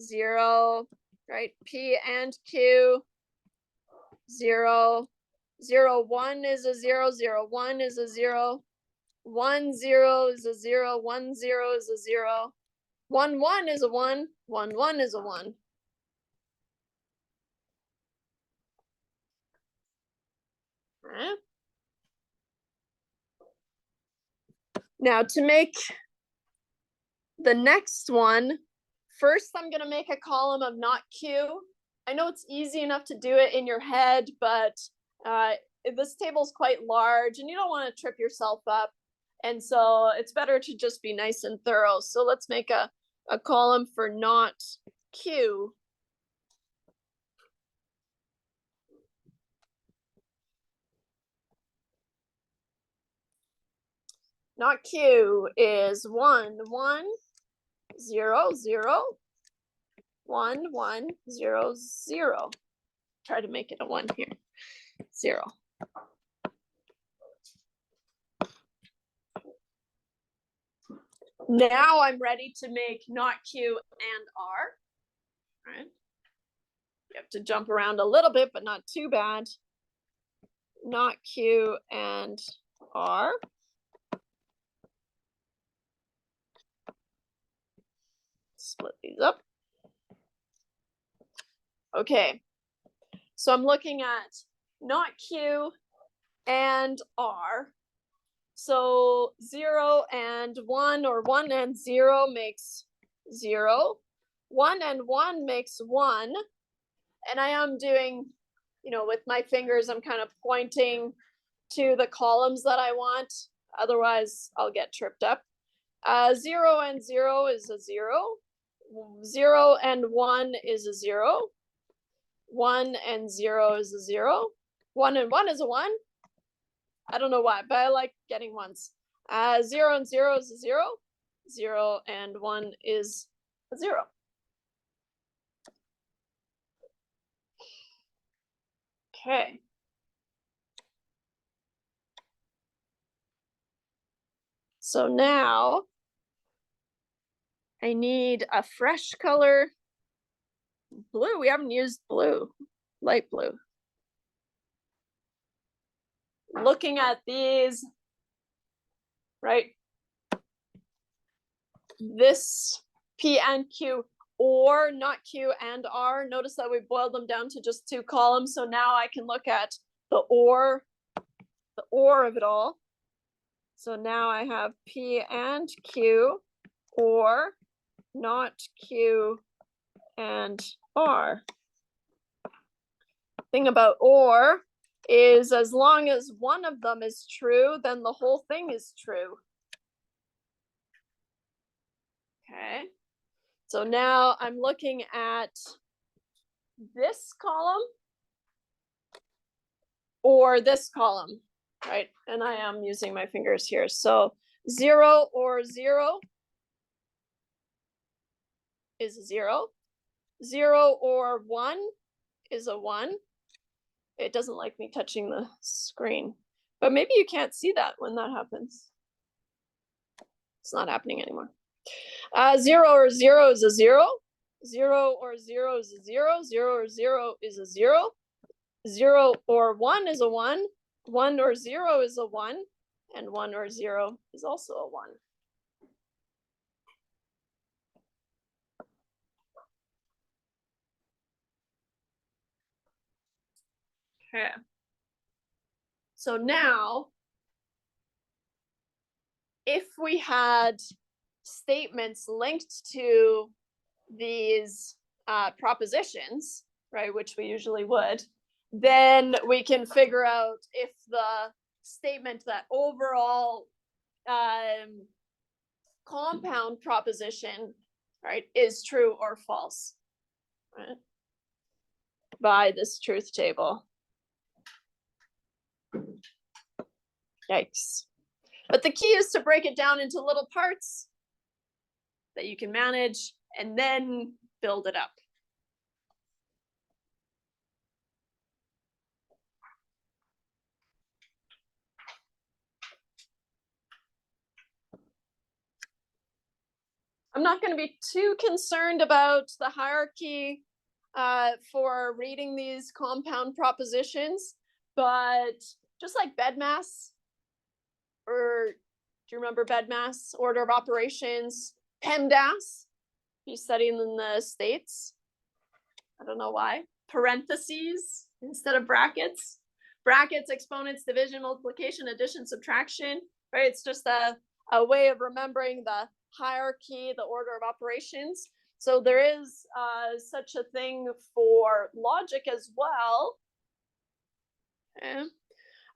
Speaker 1: 0, right? P and Q. 0, 0, 1 is a 0, 0, 1 is a 0. 1, 0 is a 0, 1, 0 is a 0. 1, 1 is a 1, 1, 1 is a 1. Right. Now to make the next one, first I'm going to make a column of not Q. I know it's easy enough to do it in your head, but this table is quite large and you don't want to trip yourself up. And so it's better to just be nice and thorough. So let's make a column for not Q. Not Q is 1, 1, 0, 0, 1, 1, 0, 0. Try to make it a 1 here. 0. Now I'm ready to make not Q and R. All right. You have to jump around a little bit, but not too bad. Not Q and R. Split these up. Okay. So I'm looking at not Q and R. So 0 and 1 or 1 and 0 makes 0. 1 and 1 makes 1. And I am doing, with my fingers, I'm kind of pointing to the columns that I want. Otherwise, I'll get tripped up. 0 and 0 is a 0. 0 and 1 is a 0. 1 and 0 is a 0. 1 and 1 is a 1. I don't know why, but I like getting ones. 0 and 0 is a 0. 0 and 1 is a 0. Okay. So now I need a fresh color. Blue, we haven't used blue, light blue. Looking at these, right? this P and Q, or not Q and R. Notice that we boiled them down to just 2 columns. So now I can look at the or of it all. So now I have P and Q, or not Q and R. Thing about or is as long as one of them is true, then the whole thing is true. Okay. So now I'm looking at this column or this column, right? And I am using my fingers here. So 0 or 0 is a 0. 0 or 1 is a 1. It doesn't like me touching the screen, but maybe you can't see that when that happens. It's not happening anymore. 0 or 0 is a 0. 0 or 0 is a 0. 0 or 0 is a 0. 0 or 1 is a 1. 1 or 0 is a 1. And 1 or 0 is also a 1. Okay. So now, if we had statements linked to these propositions, right, which we usually would, then we can figure out if the statement, that overall compound proposition, right, is true or false, right, by this truth table. Yikes. But the key is to break it down into little parts that you can manage and then build it up. I'm not going to be too concerned about the hierarchy for reading these compound propositions, but just like BEDMAS, or do you remember BEDMAS, order of operations, PEMDAS, you studying in the States, I don't know why, parentheses instead of brackets, exponents, division, multiplication, addition, subtraction, right? It's just a way of remembering the hierarchy, the order of operations. So there is such a thing for logic as well. Okay.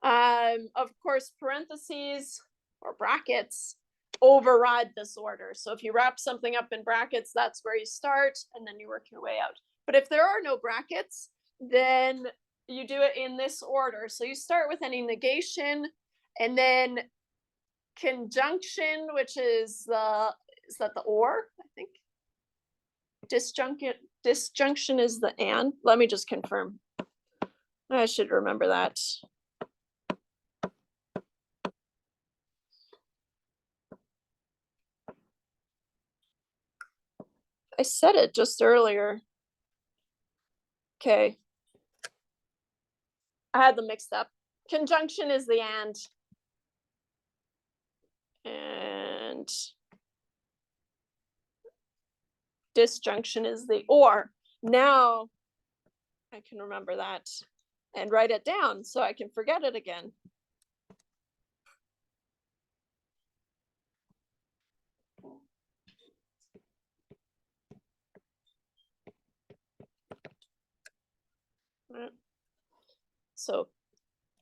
Speaker 1: Of course, parentheses or brackets override this order. So if you wrap something up in brackets, that's where you start, and then you work your way out. But if there are no brackets, then you do it in this order. So you start with any negation, and then conjunction, which is that the or, I think. Disjunction is the and. Let me just confirm. I should remember that. I said it just earlier. Okay. I had them mixed up. Conjunction is the and. And disjunction is the or. Now I can remember that and write it down so I can forget it again. So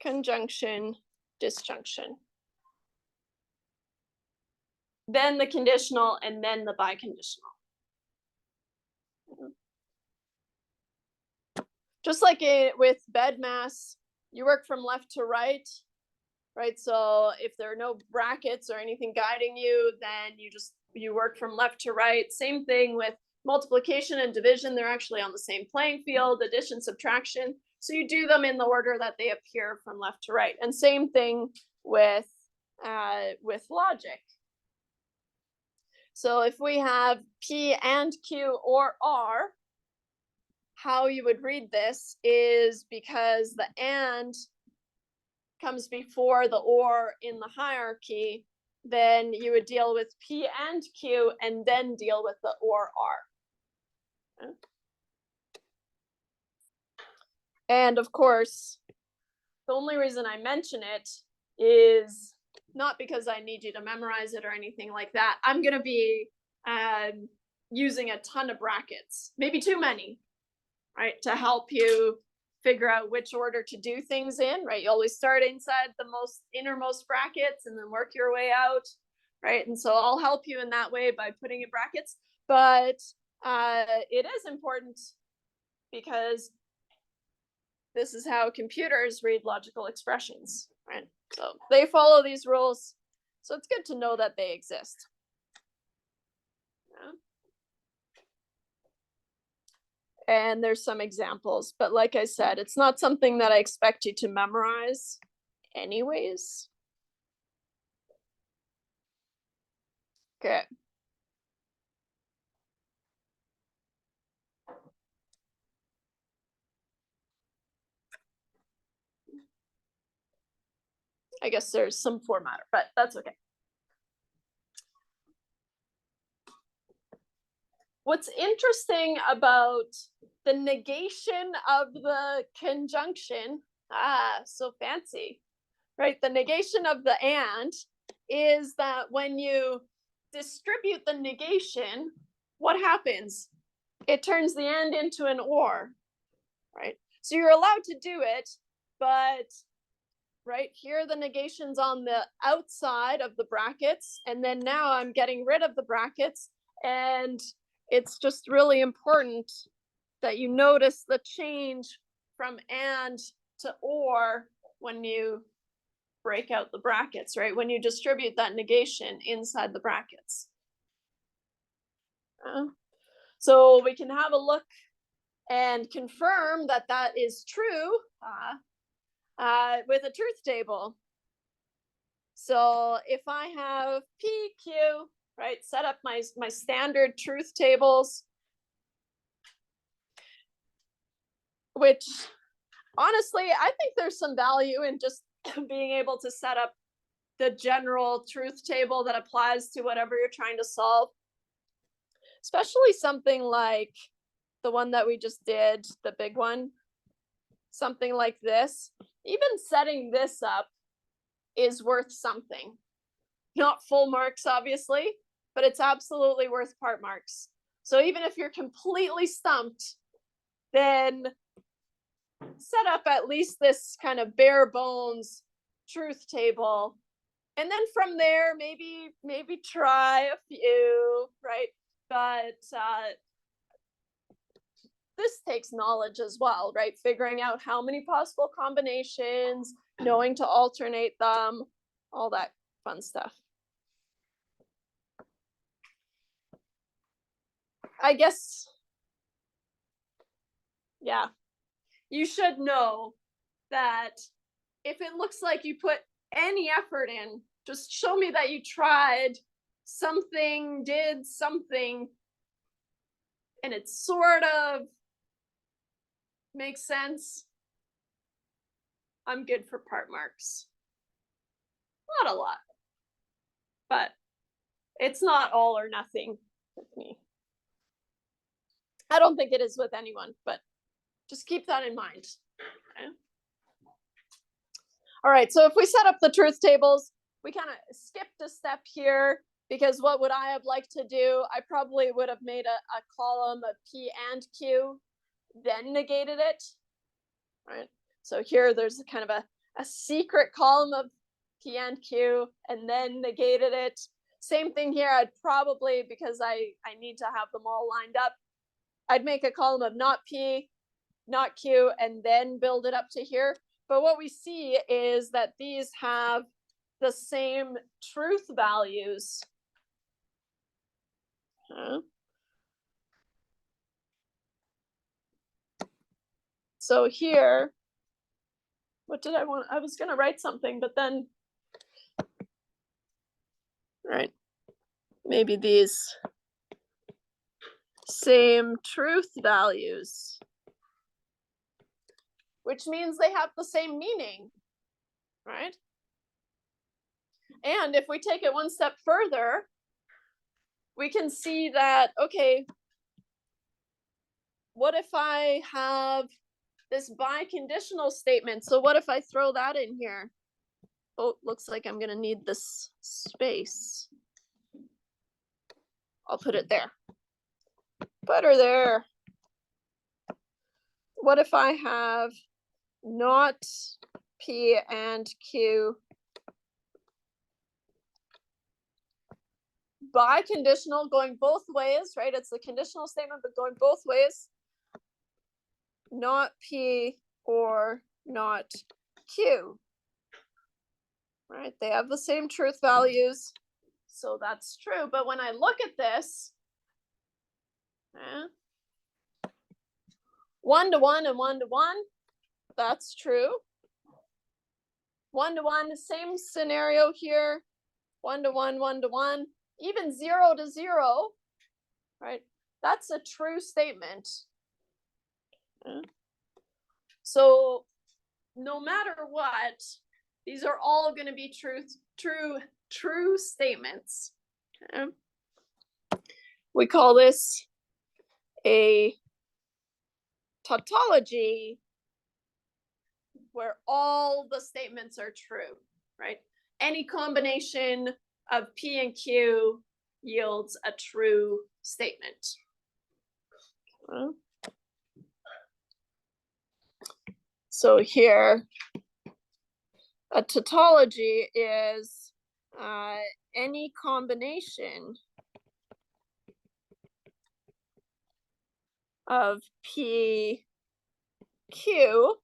Speaker 1: conjunction, disjunction. Then the conditional, and then the biconditional. Just like with BEDMAS, you work from left to right, right? So if there are no brackets or anything guiding you, then you work from left to right. Same thing with multiplication and division. They're actually on the same playing field, addition, subtraction. So you do them in the order that they appear from left to right. And same thing with logic. So if we have P and Q or R, how you would read this is, because the and comes before the or in the hierarchy, then you would deal with P and Q and then deal with the or R. And of course, the only reason I mention it is not because I need you to memorize it or anything like that. I'm going to be using a ton of brackets, maybe too many, right, to help you figure out which order to do things in, right? You always start inside the most innermost brackets and then work your way out, right? And so I'll help you in that way by putting in brackets. But it is important because this is how computers read logical expressions, right? So they follow these rules. So it's good to know that they exist. Yeah. And there's some examples, but like I said, it's not something that I expect you to memorize anyways. Okay. I guess there's some formatter, but that's okay. What's interesting about the negation of the conjunction, so fancy, right? The negation of the and is that when you distribute the negation, what happens? It turns the and into an or, right? So you're allowed to do it, but right here, the negation's on the outside of the brackets, and then now I'm getting rid of the brackets, and it's just really important that you notice the change from and to or when you break out the brackets, right? When you distribute that negation inside the brackets. So we can have a look and confirm that that is true with a truth table. So if I have PQ, right, set up my standard truth tables, which honestly, I think there's some value in just being able to set up the general truth table that applies to whatever you're trying to solve. Especially something like the one that we just did, the big one, something like this. Even setting this up is worth something. Not full marks, obviously, but it's absolutely worth part marks. So even if you're completely stumped, then set up at least this kind of bare bones truth table. And then from there, maybe try a few, right? But this takes knowledge as well, right? Figuring out how many possible combinations, knowing to alternate them, all that fun stuff. I guess, yeah, you should know that if it looks like you put any effort in, just show me that you tried something, did something, and it sort of makes sense. I'm good for part marks. Not a lot, but it's not all or nothing with me. I don't think it is with anyone, but just keep that in mind. Okay? All right, so if we set up the truth tables, we kind of skipped a step here because what would I have liked to do? I probably would have made a column of P and Q, then negated it, right? So here there's kind of a secret column of P and Q and then negated it. Same thing here, I'd probably, because I need to have them all lined up, I'd make a column of not P, not Q, and then build it up to here. But what we see is that these have the same truth values. So here, what did I want? I was going to write something, but then, right, maybe these same truth values, which means they have the same meaning, right? And if we take it one step further, we can see that, okay, what if I have this biconditional statement? So what if I throw that in here? Oh, looks like I'm gonna need this space. I'll put it there. Put her there. What if I have not P and Q biconditional, going both ways, right? It's the conditional statement, but going both ways. Not P or not Q, right? They have the same truth values, so that's true. But when I look at this, 1-to-1 and 1-to-1, that's true. 1-to-1, same scenario here. 1-to-1, 1-to-1, even 0-to-0, right? That's a true statement. So no matter what, these are all going to be true statements. Okay? We call this a tautology, where all the statements are true, right? Any combination of P and Q yields a true statement. So here, a tautology is any combination of P, Q.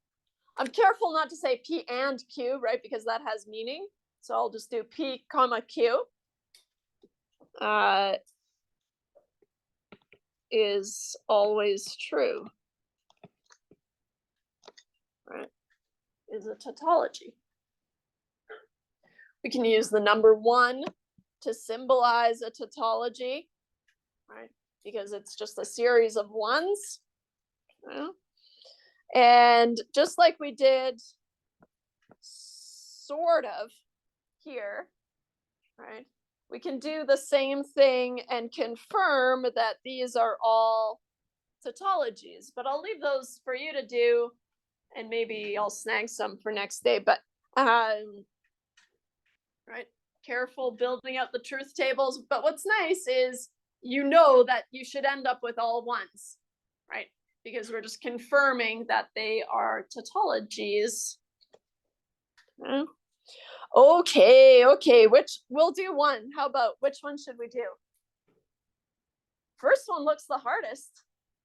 Speaker 1: I'm careful not to say P and Q, right? Because that has meaning. So I'll just do P comma Q. Is always true, right? Is a tautology. We can use the number 1 to symbolize a tautology, right? Because it's just a series of ones. And just like we did sort of here, right? We can do the same thing and confirm that these are all tautologies, but I'll leave those for you to do, and maybe I'll snag some for next day. But right, careful building out the truth tables. But what's nice is you know that you should end up with all ones, right? Because we're just confirming that they are tautologies. Okay, we'll do one. How about, which one should we do? First one looks the hardest,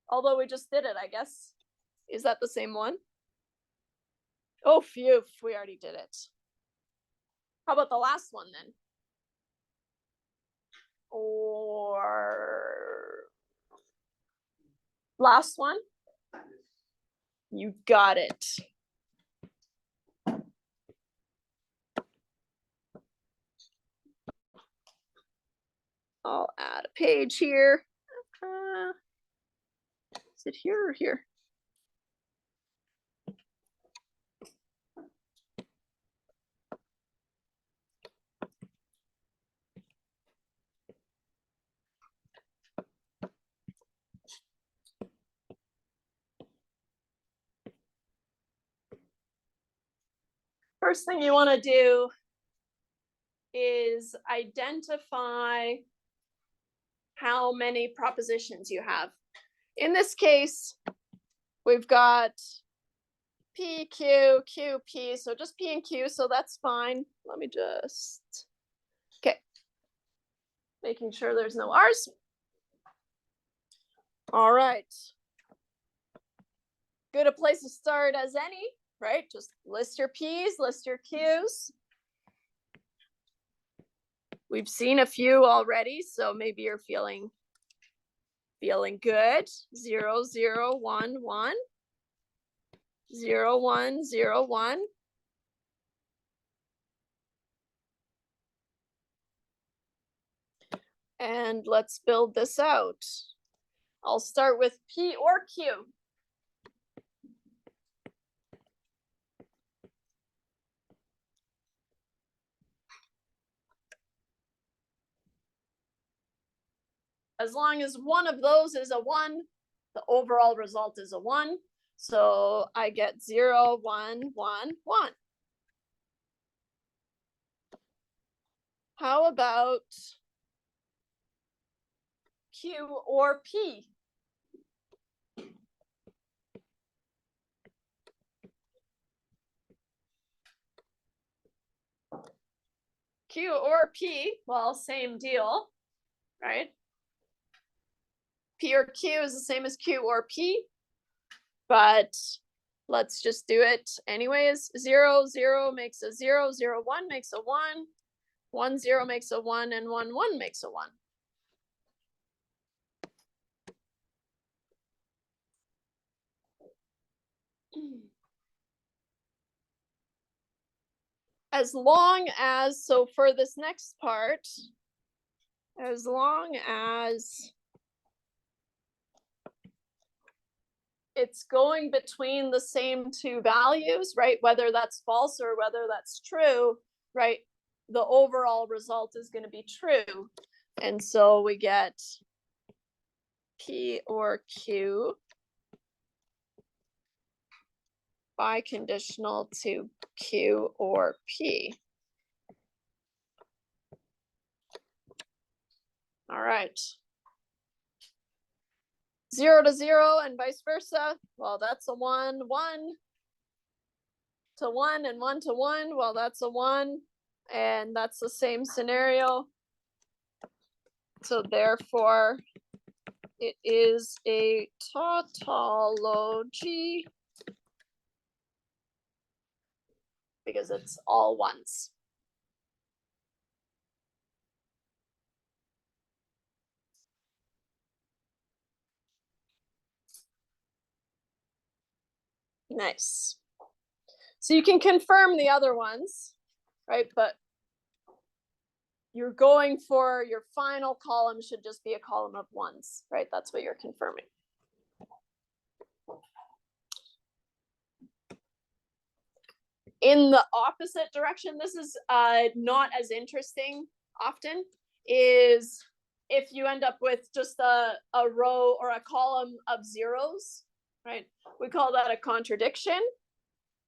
Speaker 1: although we just did it, I guess. Is that the same one? Oh, phew, we already did it. How about the last one then? Or last one? You got it. I'll add a page here. Is it here or here? First thing you want to do is identify how many propositions you have. In this case, we've got P, Q, Q, P, so just P and Q, so that's fine. Let me just, okay. Making sure there's no R's. All right. Good a place to start as any, right? Just list your P's, list your Q's. We've seen a few already, so maybe you're feeling good. 0, 0, 1, 1. 0, 1, 0, 1. And let's build this out. I'll start with P or Q. as long as one of those is a 1, the overall result is a 1. So I get 0, 1, 1, 1. How about Q or P? Q or P, well, same deal, right? P or Q is the same as Q or P, but let's just do it anyways. 0, 0 makes a 0, 0, 1 makes a 1, 1, 0 makes a 1, and 1, 1 makes a 1. As long as, so for this next part, as long as it's going between the same two values, right? Whether that's false or whether that's true, right? The overall result is going to be true. And so we get P or Q biconditional to Q or P. All right. 0 to 0 and vice versa. Well, that's a 1, 1 to 1 and 1 to 1. Well, that's a 1. And that's the same scenario. So therefore, it is a tautology because it's all ones. Nice. So you can confirm the other ones, right? But you're going for your final column should just be a column of ones, right? That's what you're confirming. In the opposite direction, this is not as interesting often, is if you end up with just a row or a column of zeros, right? We call that a contradiction.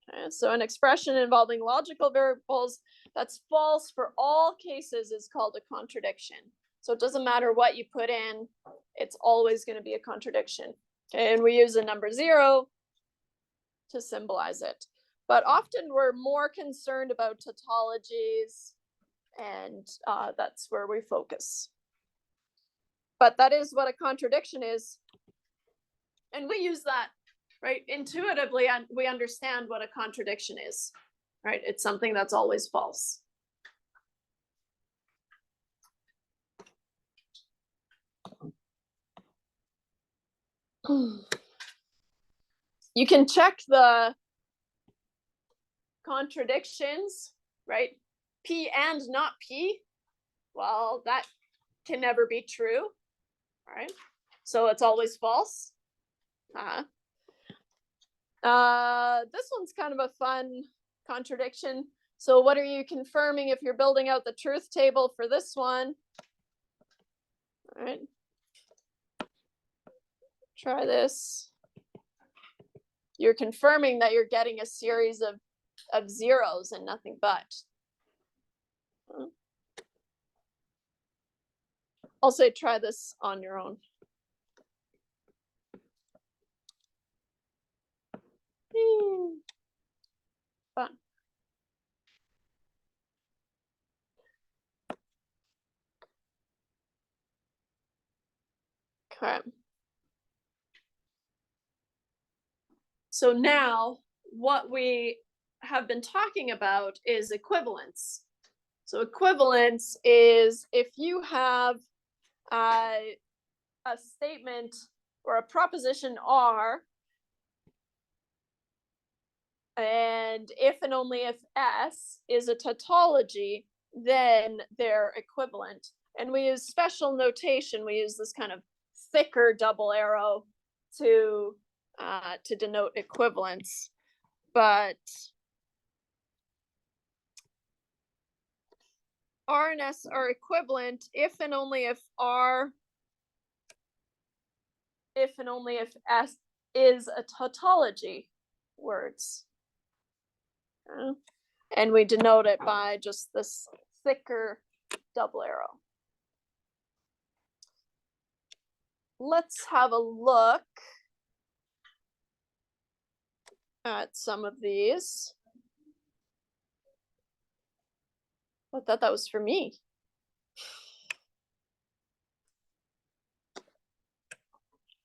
Speaker 1: Okay, so an expression involving logical variables that's false for all cases is called a contradiction. So it doesn't matter what you put in, it's always going to be a contradiction. Okay, and we use the number 0 to symbolize it. But often we're more concerned about tautologies, and that's where we focus. But that is what a contradiction is. And we use that, right? Intuitively, we understand what a contradiction is, right? It's something that's always false. You can check the contradictions, right? P and not P. Well, that can never be true, all right? So it's always false. This one's kind of a fun contradiction. So what are you confirming if you're building out the truth table for this one? All right. Try this. You're confirming that you're getting a series of zeros and nothing but. I'll say try this on your own. Fun. Okay. So now what we have been talking about is equivalence. So equivalence is if you have a statement or a proposition R, and if and only if S is a tautology, then they're equivalent. And we use special notation. We use this kind of thicker double arrow to denote equivalence. But R and S are equivalent if and only if R if and only if S is a tautology words. And we denote it by just this thicker double arrow. Let's have a look at some of these. I thought that was for me.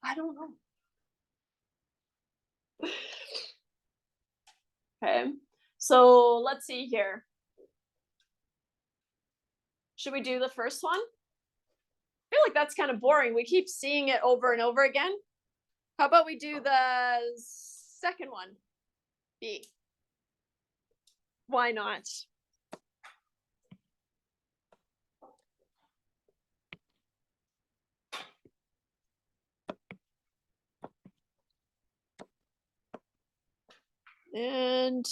Speaker 1: I don't know. Okay, so let's see here. Should we do the first one? I feel like that's kind of boring. We keep seeing it over and over again. How about we do the second one? B. Why not? And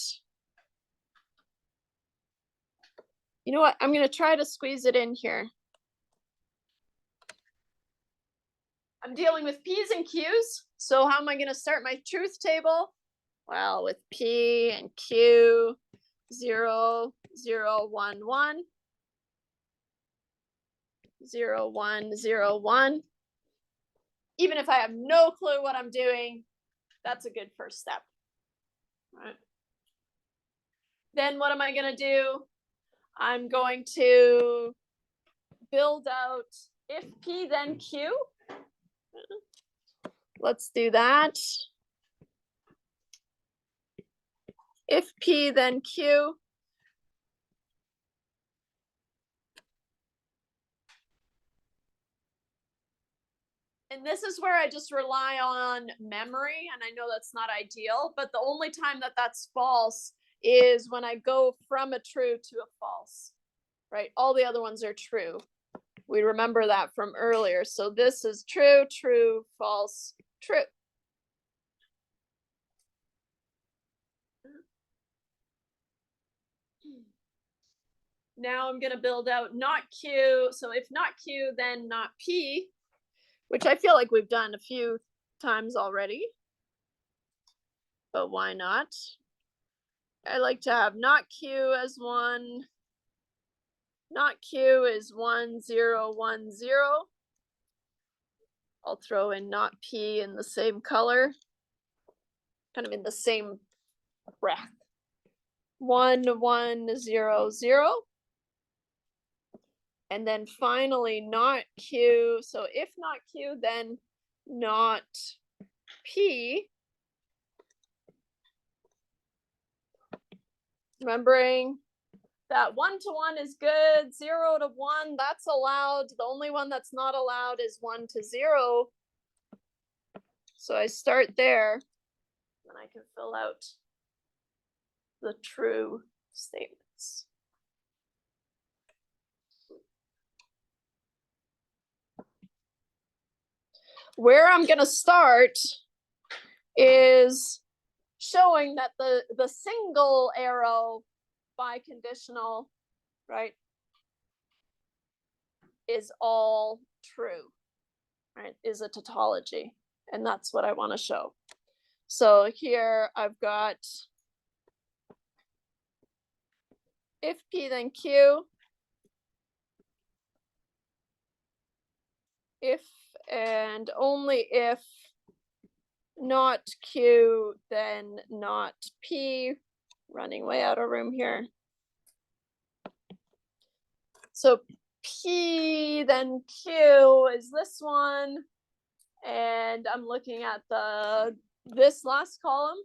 Speaker 1: you know what? I'm going to try to squeeze it in here. I'm dealing with P's and Q's. So how am I going to start my truth table? Well, with P and Q, 0, 0, 1, 1, 0, 1, 0, 1. Even if I have no clue what I'm doing, that's a good first step. All right. Then what am I going to do? I'm going to build out if P, then Q. Let's do that. If P, then Q. And this is where I just rely on memory, and I know that's not ideal, but the only time that that's false is when I go from a true to a false, right? All the other ones are true. We remember that from earlier. So this is true, true, false, true. Now I'm going to build out not Q. So if not Q, then not P, which I feel like we've done a few times already. But why not? I like to have not Q as 1. Not Q is 1, 0, 1, 0. I'll throw in not P in the same color, kind of in the same breath. 1, 1, 0, 0. And then finally not Q. So if not Q, then not P. Remembering that 1 to 1 is good, 0 to 1, that's allowed. The only one that's not allowed is 1 to 0. So I start there, and I can fill out the true statements. Where I'm going to start is showing that the single arrow biconditional, right, is all true, right, is a tautology. And that's what I want to show. So here I've got if P, then Q. If and only if not Q, then not P. Running way out of room here. So P, then Q is this one. And I'm looking at this last column.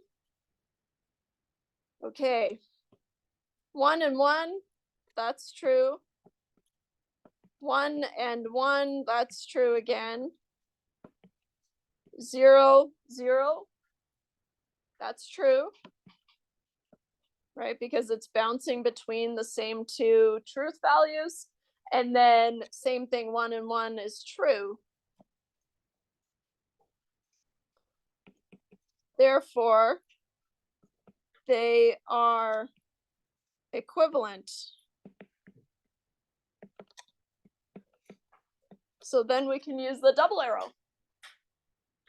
Speaker 1: Okay. 1 and 1, that's true. 1 and 1, that's true again. 0, 0, that's true, right? Because it's bouncing between the same two truth values. And then same thing, 1 and 1 is true. Therefore, they are equivalent. So then we can use the double arrow.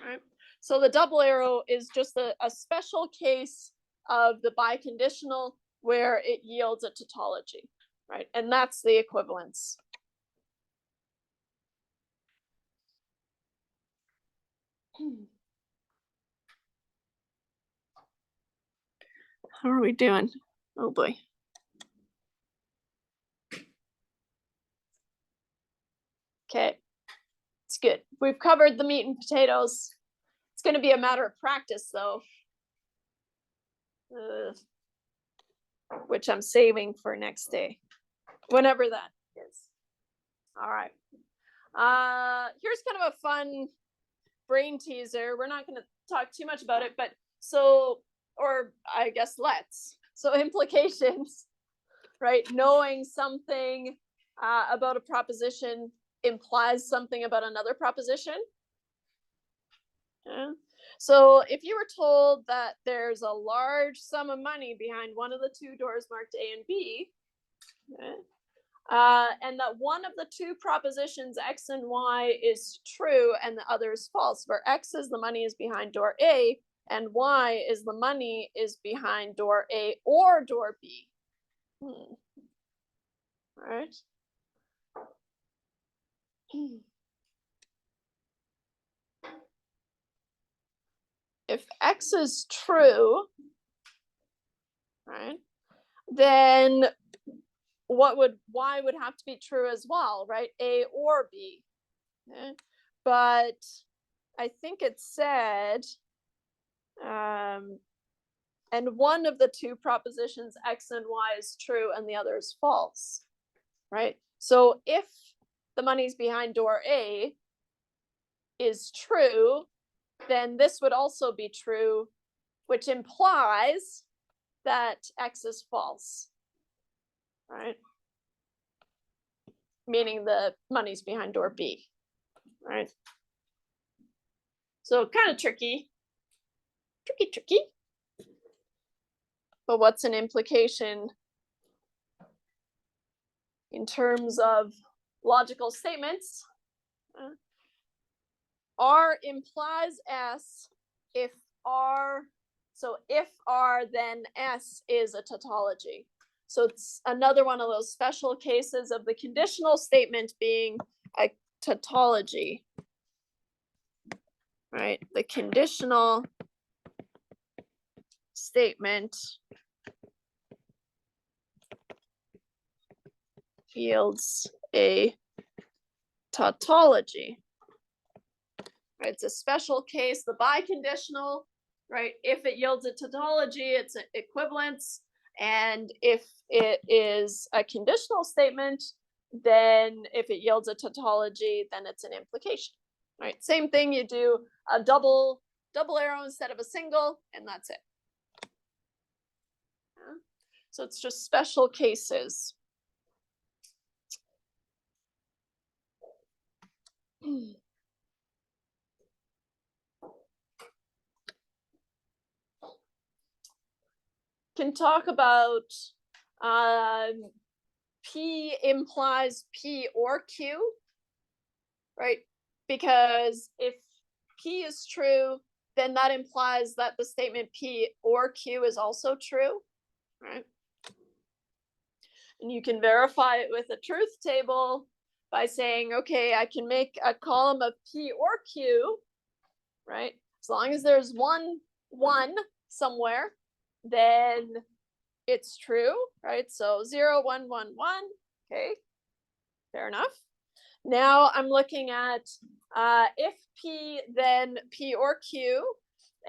Speaker 1: right? So the double arrow is just a special case of the biconditional where it yields a tautology, right? And that's the equivalence. How are we doing? Oh boy. Okay, it's good. We've covered the meat and potatoes. It's going to be a matter of practice though, which I'm saving for next day, whenever that is. All right. Here's kind of a fun brain teaser. We're not going to talk too much about it, but so, or I guess let's. So implications, right? Knowing something about a proposition implies something about another proposition. Yeah. So if you were told that there's a large sum of money behind one of the two doors marked A and B, okay, and that one of the two propositions X and Y is true and the other is false, where X is the money is behind door A and Y is the money is behind door A or door B. All right. If X is true, right, then Y would have to be true as well, right? A or B. Okay? But I think it said, and one of the two propositions X and Y is true and the other is false, right? So if the money's behind door A is true, then this would also be true, which implies that X is false, right? Meaning the money's behind door B, right? So kind of tricky. But what's an implication in terms of logical statements? R implies S if R, so if R, then S is a tautology. So it's another one of those special cases of the conditional statement being a tautology, right? The conditional statement yields a tautology. Right? It's a special case, the biconditional, right? If it yields a tautology, it's an equivalence. And if it is a conditional statement, then if it yields a tautology, then it's an implication, right? Same thing, you do a double arrow instead of a single, and that's it. Yeah. So it's just special cases. Can talk about P implies P or Q, right? Because if P is true, then that implies that the statement P or Q is also true, right? And you can verify it with a truth table by saying, okay, I can make a column of P or Q, right? As long as there's one somewhere, then it's true, right? So 0, 1, 1, 1, okay, fair enough. Now I'm looking at if P, then P or Q,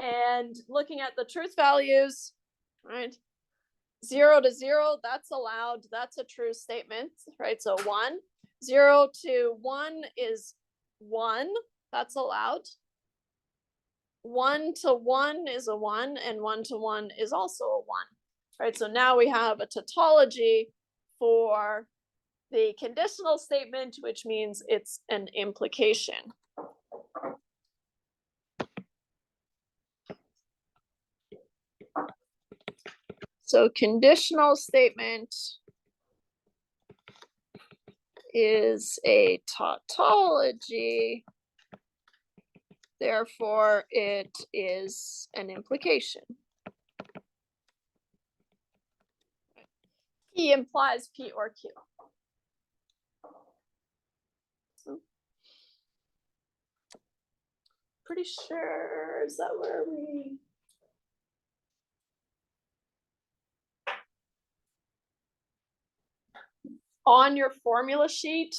Speaker 1: and looking at the truth values, right? 0 to 0, that's allowed, that's a true statement, right? So 1, 0 to 1 is 1, that's allowed. 1 to 1 is a 1, and 1 to 1 is also a 1, right? So now we have a tautology for the conditional statement, which means it's an implication. So conditional statement is a tautology Therefore, it is an implication. P implies P or Q. Pretty sure, is that where we? On your formula sheet,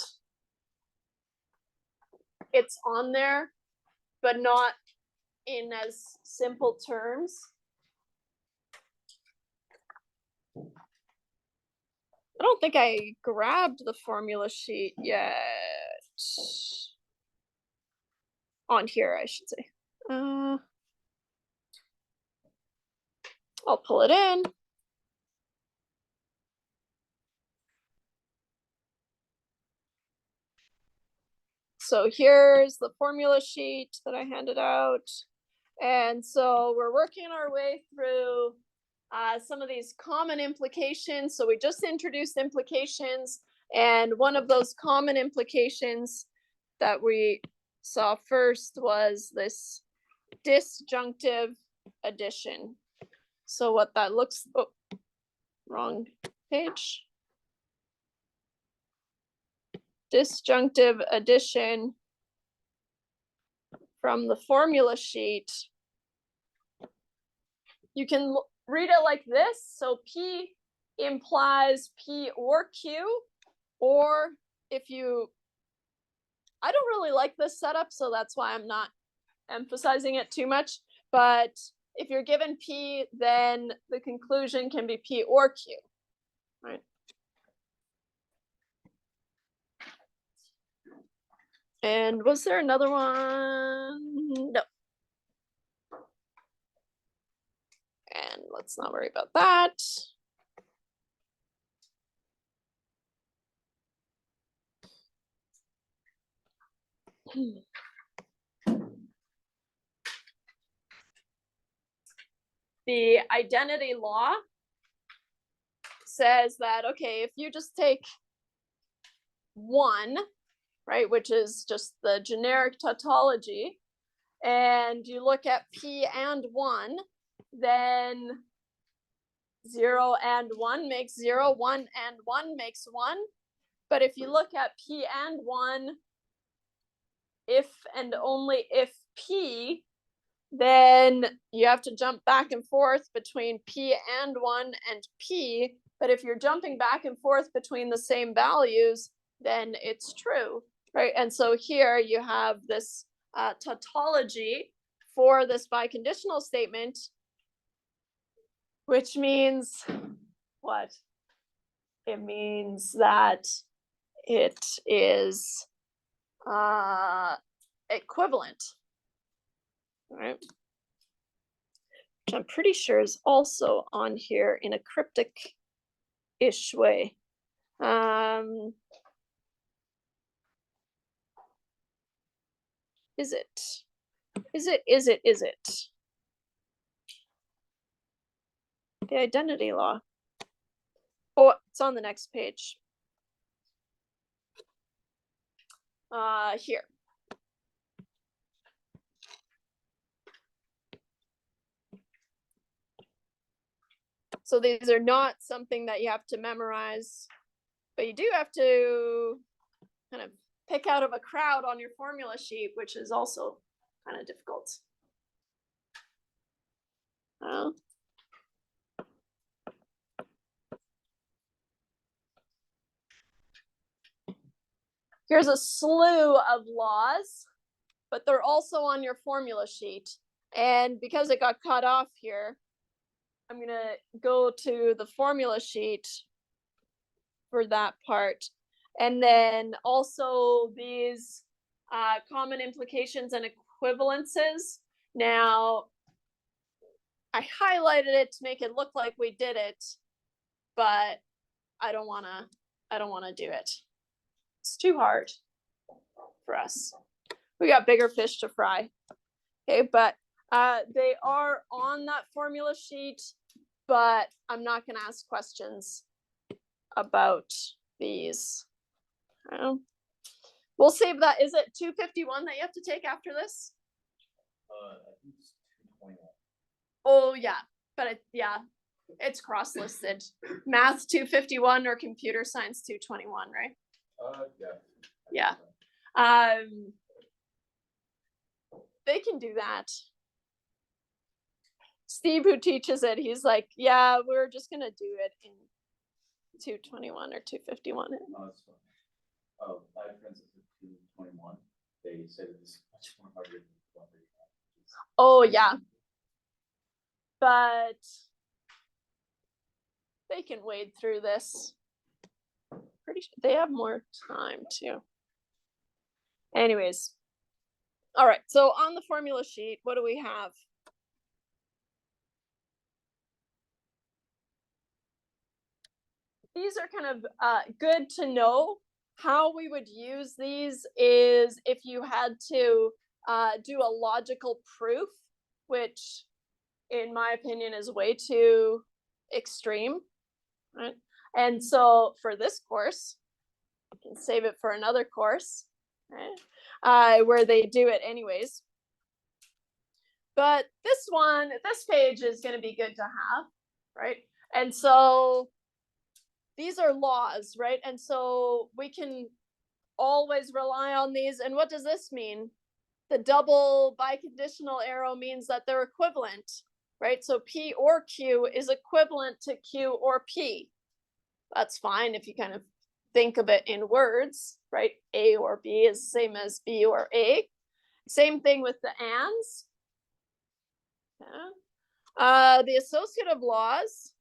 Speaker 1: it's on there, but not in as simple terms. I don't think I grabbed the formula sheet yet. On here, I should say. I'll pull it in. So here's the formula sheet that I handed out. And so we're working our way through some of these common implications. So we just introduced implications, and one of those common implications that we saw first was this disjunctive addition. So what that looks, oh, wrong page. Disjunctive addition from the formula sheet. You can read it like this. So P implies P or Q, or if you, I don't really like this setup, so that's why I'm not emphasizing it too much. But if you're given P, then the conclusion can be P or Q, right? And was there another one? No. And let's not worry about that. The identity law says that, okay, if you just take 1, right, which is just the generic tautology, and you look at P and 1, then 0 and 1 makes 0, 1 and 1 makes 1. But if you look at P and 1, if and only if P, then you have to jump back and forth between P and 1 and P. But if you're jumping back and forth between the same values, then it's true, right? And so here you have this tautology for this biconditional statement, which means what? It means that it is equivalent, right? Which I'm pretty sure is also on here in a cryptic-ish way. Is it? Is it? The identity law. Oh, it's on the next page. Here. So these are not something that you have to memorize, but you do have to kind of pick out of a crowd on your formula sheet, which is also kind of difficult. Here's a slew of laws, but they're also on your formula sheet. And because it got cut off here, I'm going to go to the formula sheet for that part. And then also these common implications and equivalences. Now, I highlighted it to make it look like we did it, but I don't want to do it. It's too hard for us. We got bigger fish to fry. Okay, but they are on that formula sheet, but I'm not going to ask questions about these. We'll save that. Is it 251 that you have to take after this?
Speaker 2: I think it's 221.
Speaker 1: Oh yeah, but it's cross-listed. Math 251 or computer science 221, right?
Speaker 2: Yeah.
Speaker 1: Yeah. They can do that. Steve, who teaches it, he's like, yeah, we're just gonna do it in 221 or 251.
Speaker 2: Oh, that's fine. Oh, I have friends that do 221. They say that this is much more harder than the one that you have.
Speaker 1: Oh yeah, but they can wade through this. Pretty sure they have more time too. Anyways, all right, so on the formula sheet, what do we have? These are kind of good to know. How we would use these is if you had to do a logical proof, which in my opinion is way too extreme, right? And so for this course, you can save it for another course, right? Where they do it anyways. But this page is going to be good to have, right? And so these are laws, right? And so we can always rely on these. And what does this mean? The double biconditional arrow means that they're equivalent, right? So P or Q is equivalent to Q or P. That's fine if you kind of think of it in words, right? A or B is the same as B or A. Same thing with the ands. Yeah. The associative laws,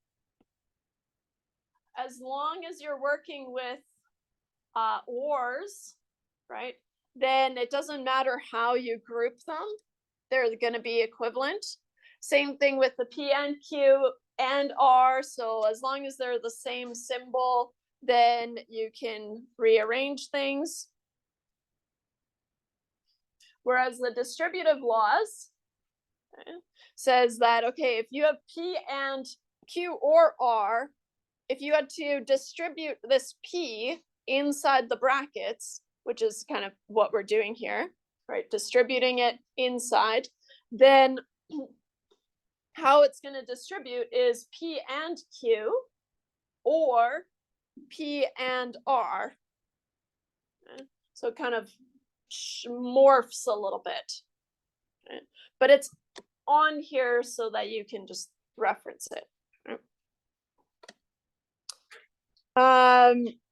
Speaker 1: as long as you're working with ors, right, then it doesn't matter how you group them, they're going to be equivalent. Same thing with the P and Q and R. So as long as they're the same symbol, then you can rearrange things. Whereas the distributive laws says that, okay, if you have P and Q or R, if you had to distribute this P inside the brackets, which is kind of what we're doing here, right? Distributing it inside, then how it's going to distribute is P and Q or P and R. Okay? So it kind of morphs a little bit, okay? But it's on here so that you can just reference it.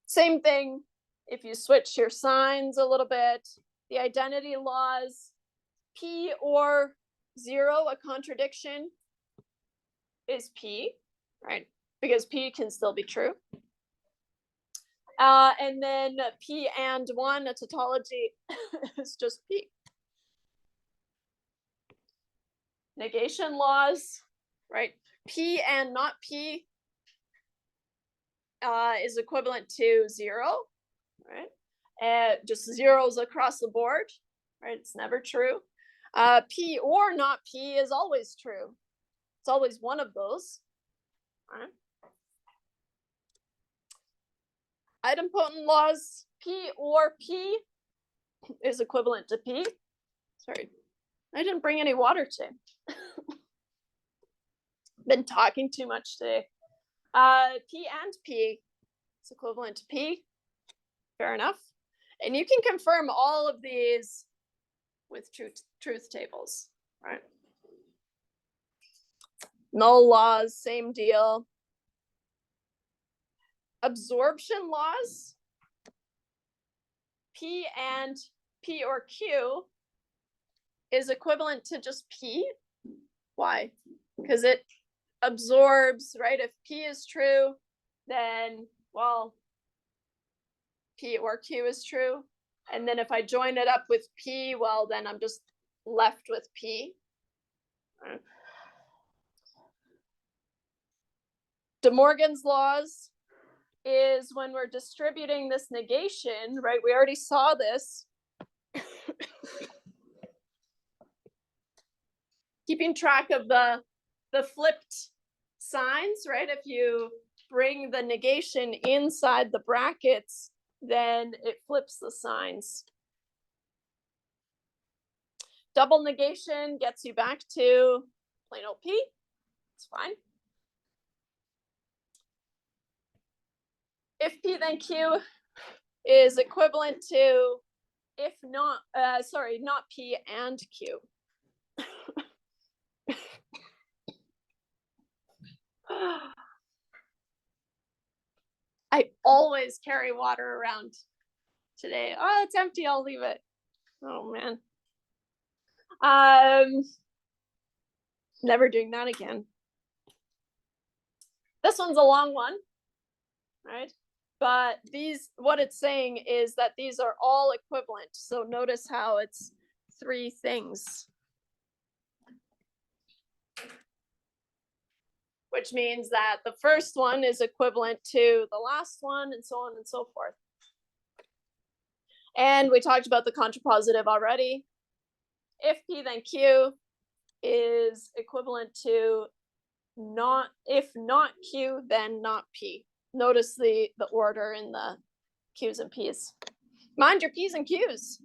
Speaker 1: Same thing if you switch your signs a little bit. The identity laws, P or 0, a contradiction, is P, right? Because P can still be true. And then P and 1, a tautology, is just P. Negation laws, right? P and not P is equivalent to 0, right? Just zeros across the board, right? It's never true. P or not P is always true. It's always one of those. Right? Idempotent laws, P or P is equivalent to P. Sorry, I didn't bring any water today. Been talking too much today. P and P is equivalent to P. Fair enough. And you can confirm all of these with truth tables, right? Null laws, same deal. Absorption laws, P and P or Q is equivalent to just P. Why? Because it absorbs, right? If P is true, then, well, P or Q is true. And then if I join it up with P, well, then I'm just left with P. De Morgan's laws is when we're distributing this negation, right? We already saw this. Keeping track of the flipped signs, right? If you bring the negation inside the brackets, then it flips the signs. Double negation gets you back to plain old P. It's fine. If P then Q is equivalent to if not, not P and Q. I always carry water around today. Oh, it's empty. I'll leave it. Oh man. Never doing that again. This one's a long one, right? But these, what it's saying is that these are all equivalent. So notice how it's three things. Which means that the first one is equivalent to the last one, and so on and so forth. And we talked about the contrapositive already. If P then Q is equivalent to not, if not Q, then not P. Notice the order in the Q's and P's. Mind your P's and Q's.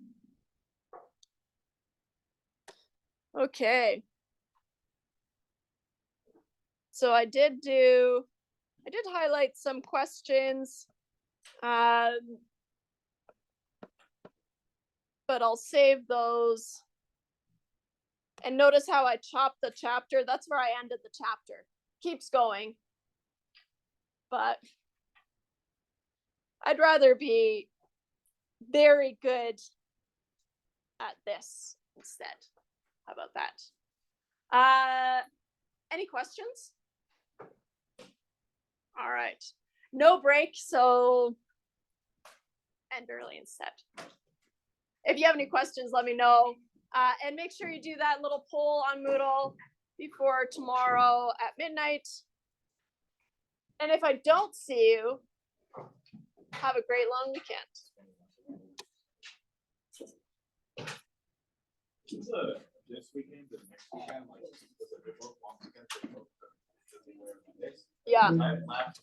Speaker 1: Okay. So I did highlight some questions, but I'll save those. And notice how I chopped the chapter. That's where I ended the chapter. Keeps going. But I'd rather be very good at this instead. How about that? Any questions? All right. No break, so end early instead. If you have any questions, let me know. And make sure you do that little poll on Moodle before tomorrow at midnight. And if I don't see you, have a great long weekend.
Speaker 2: This weekend, the next weekend, like, was it remote long weekend?
Speaker 1: Yeah.
Speaker 2: I laughed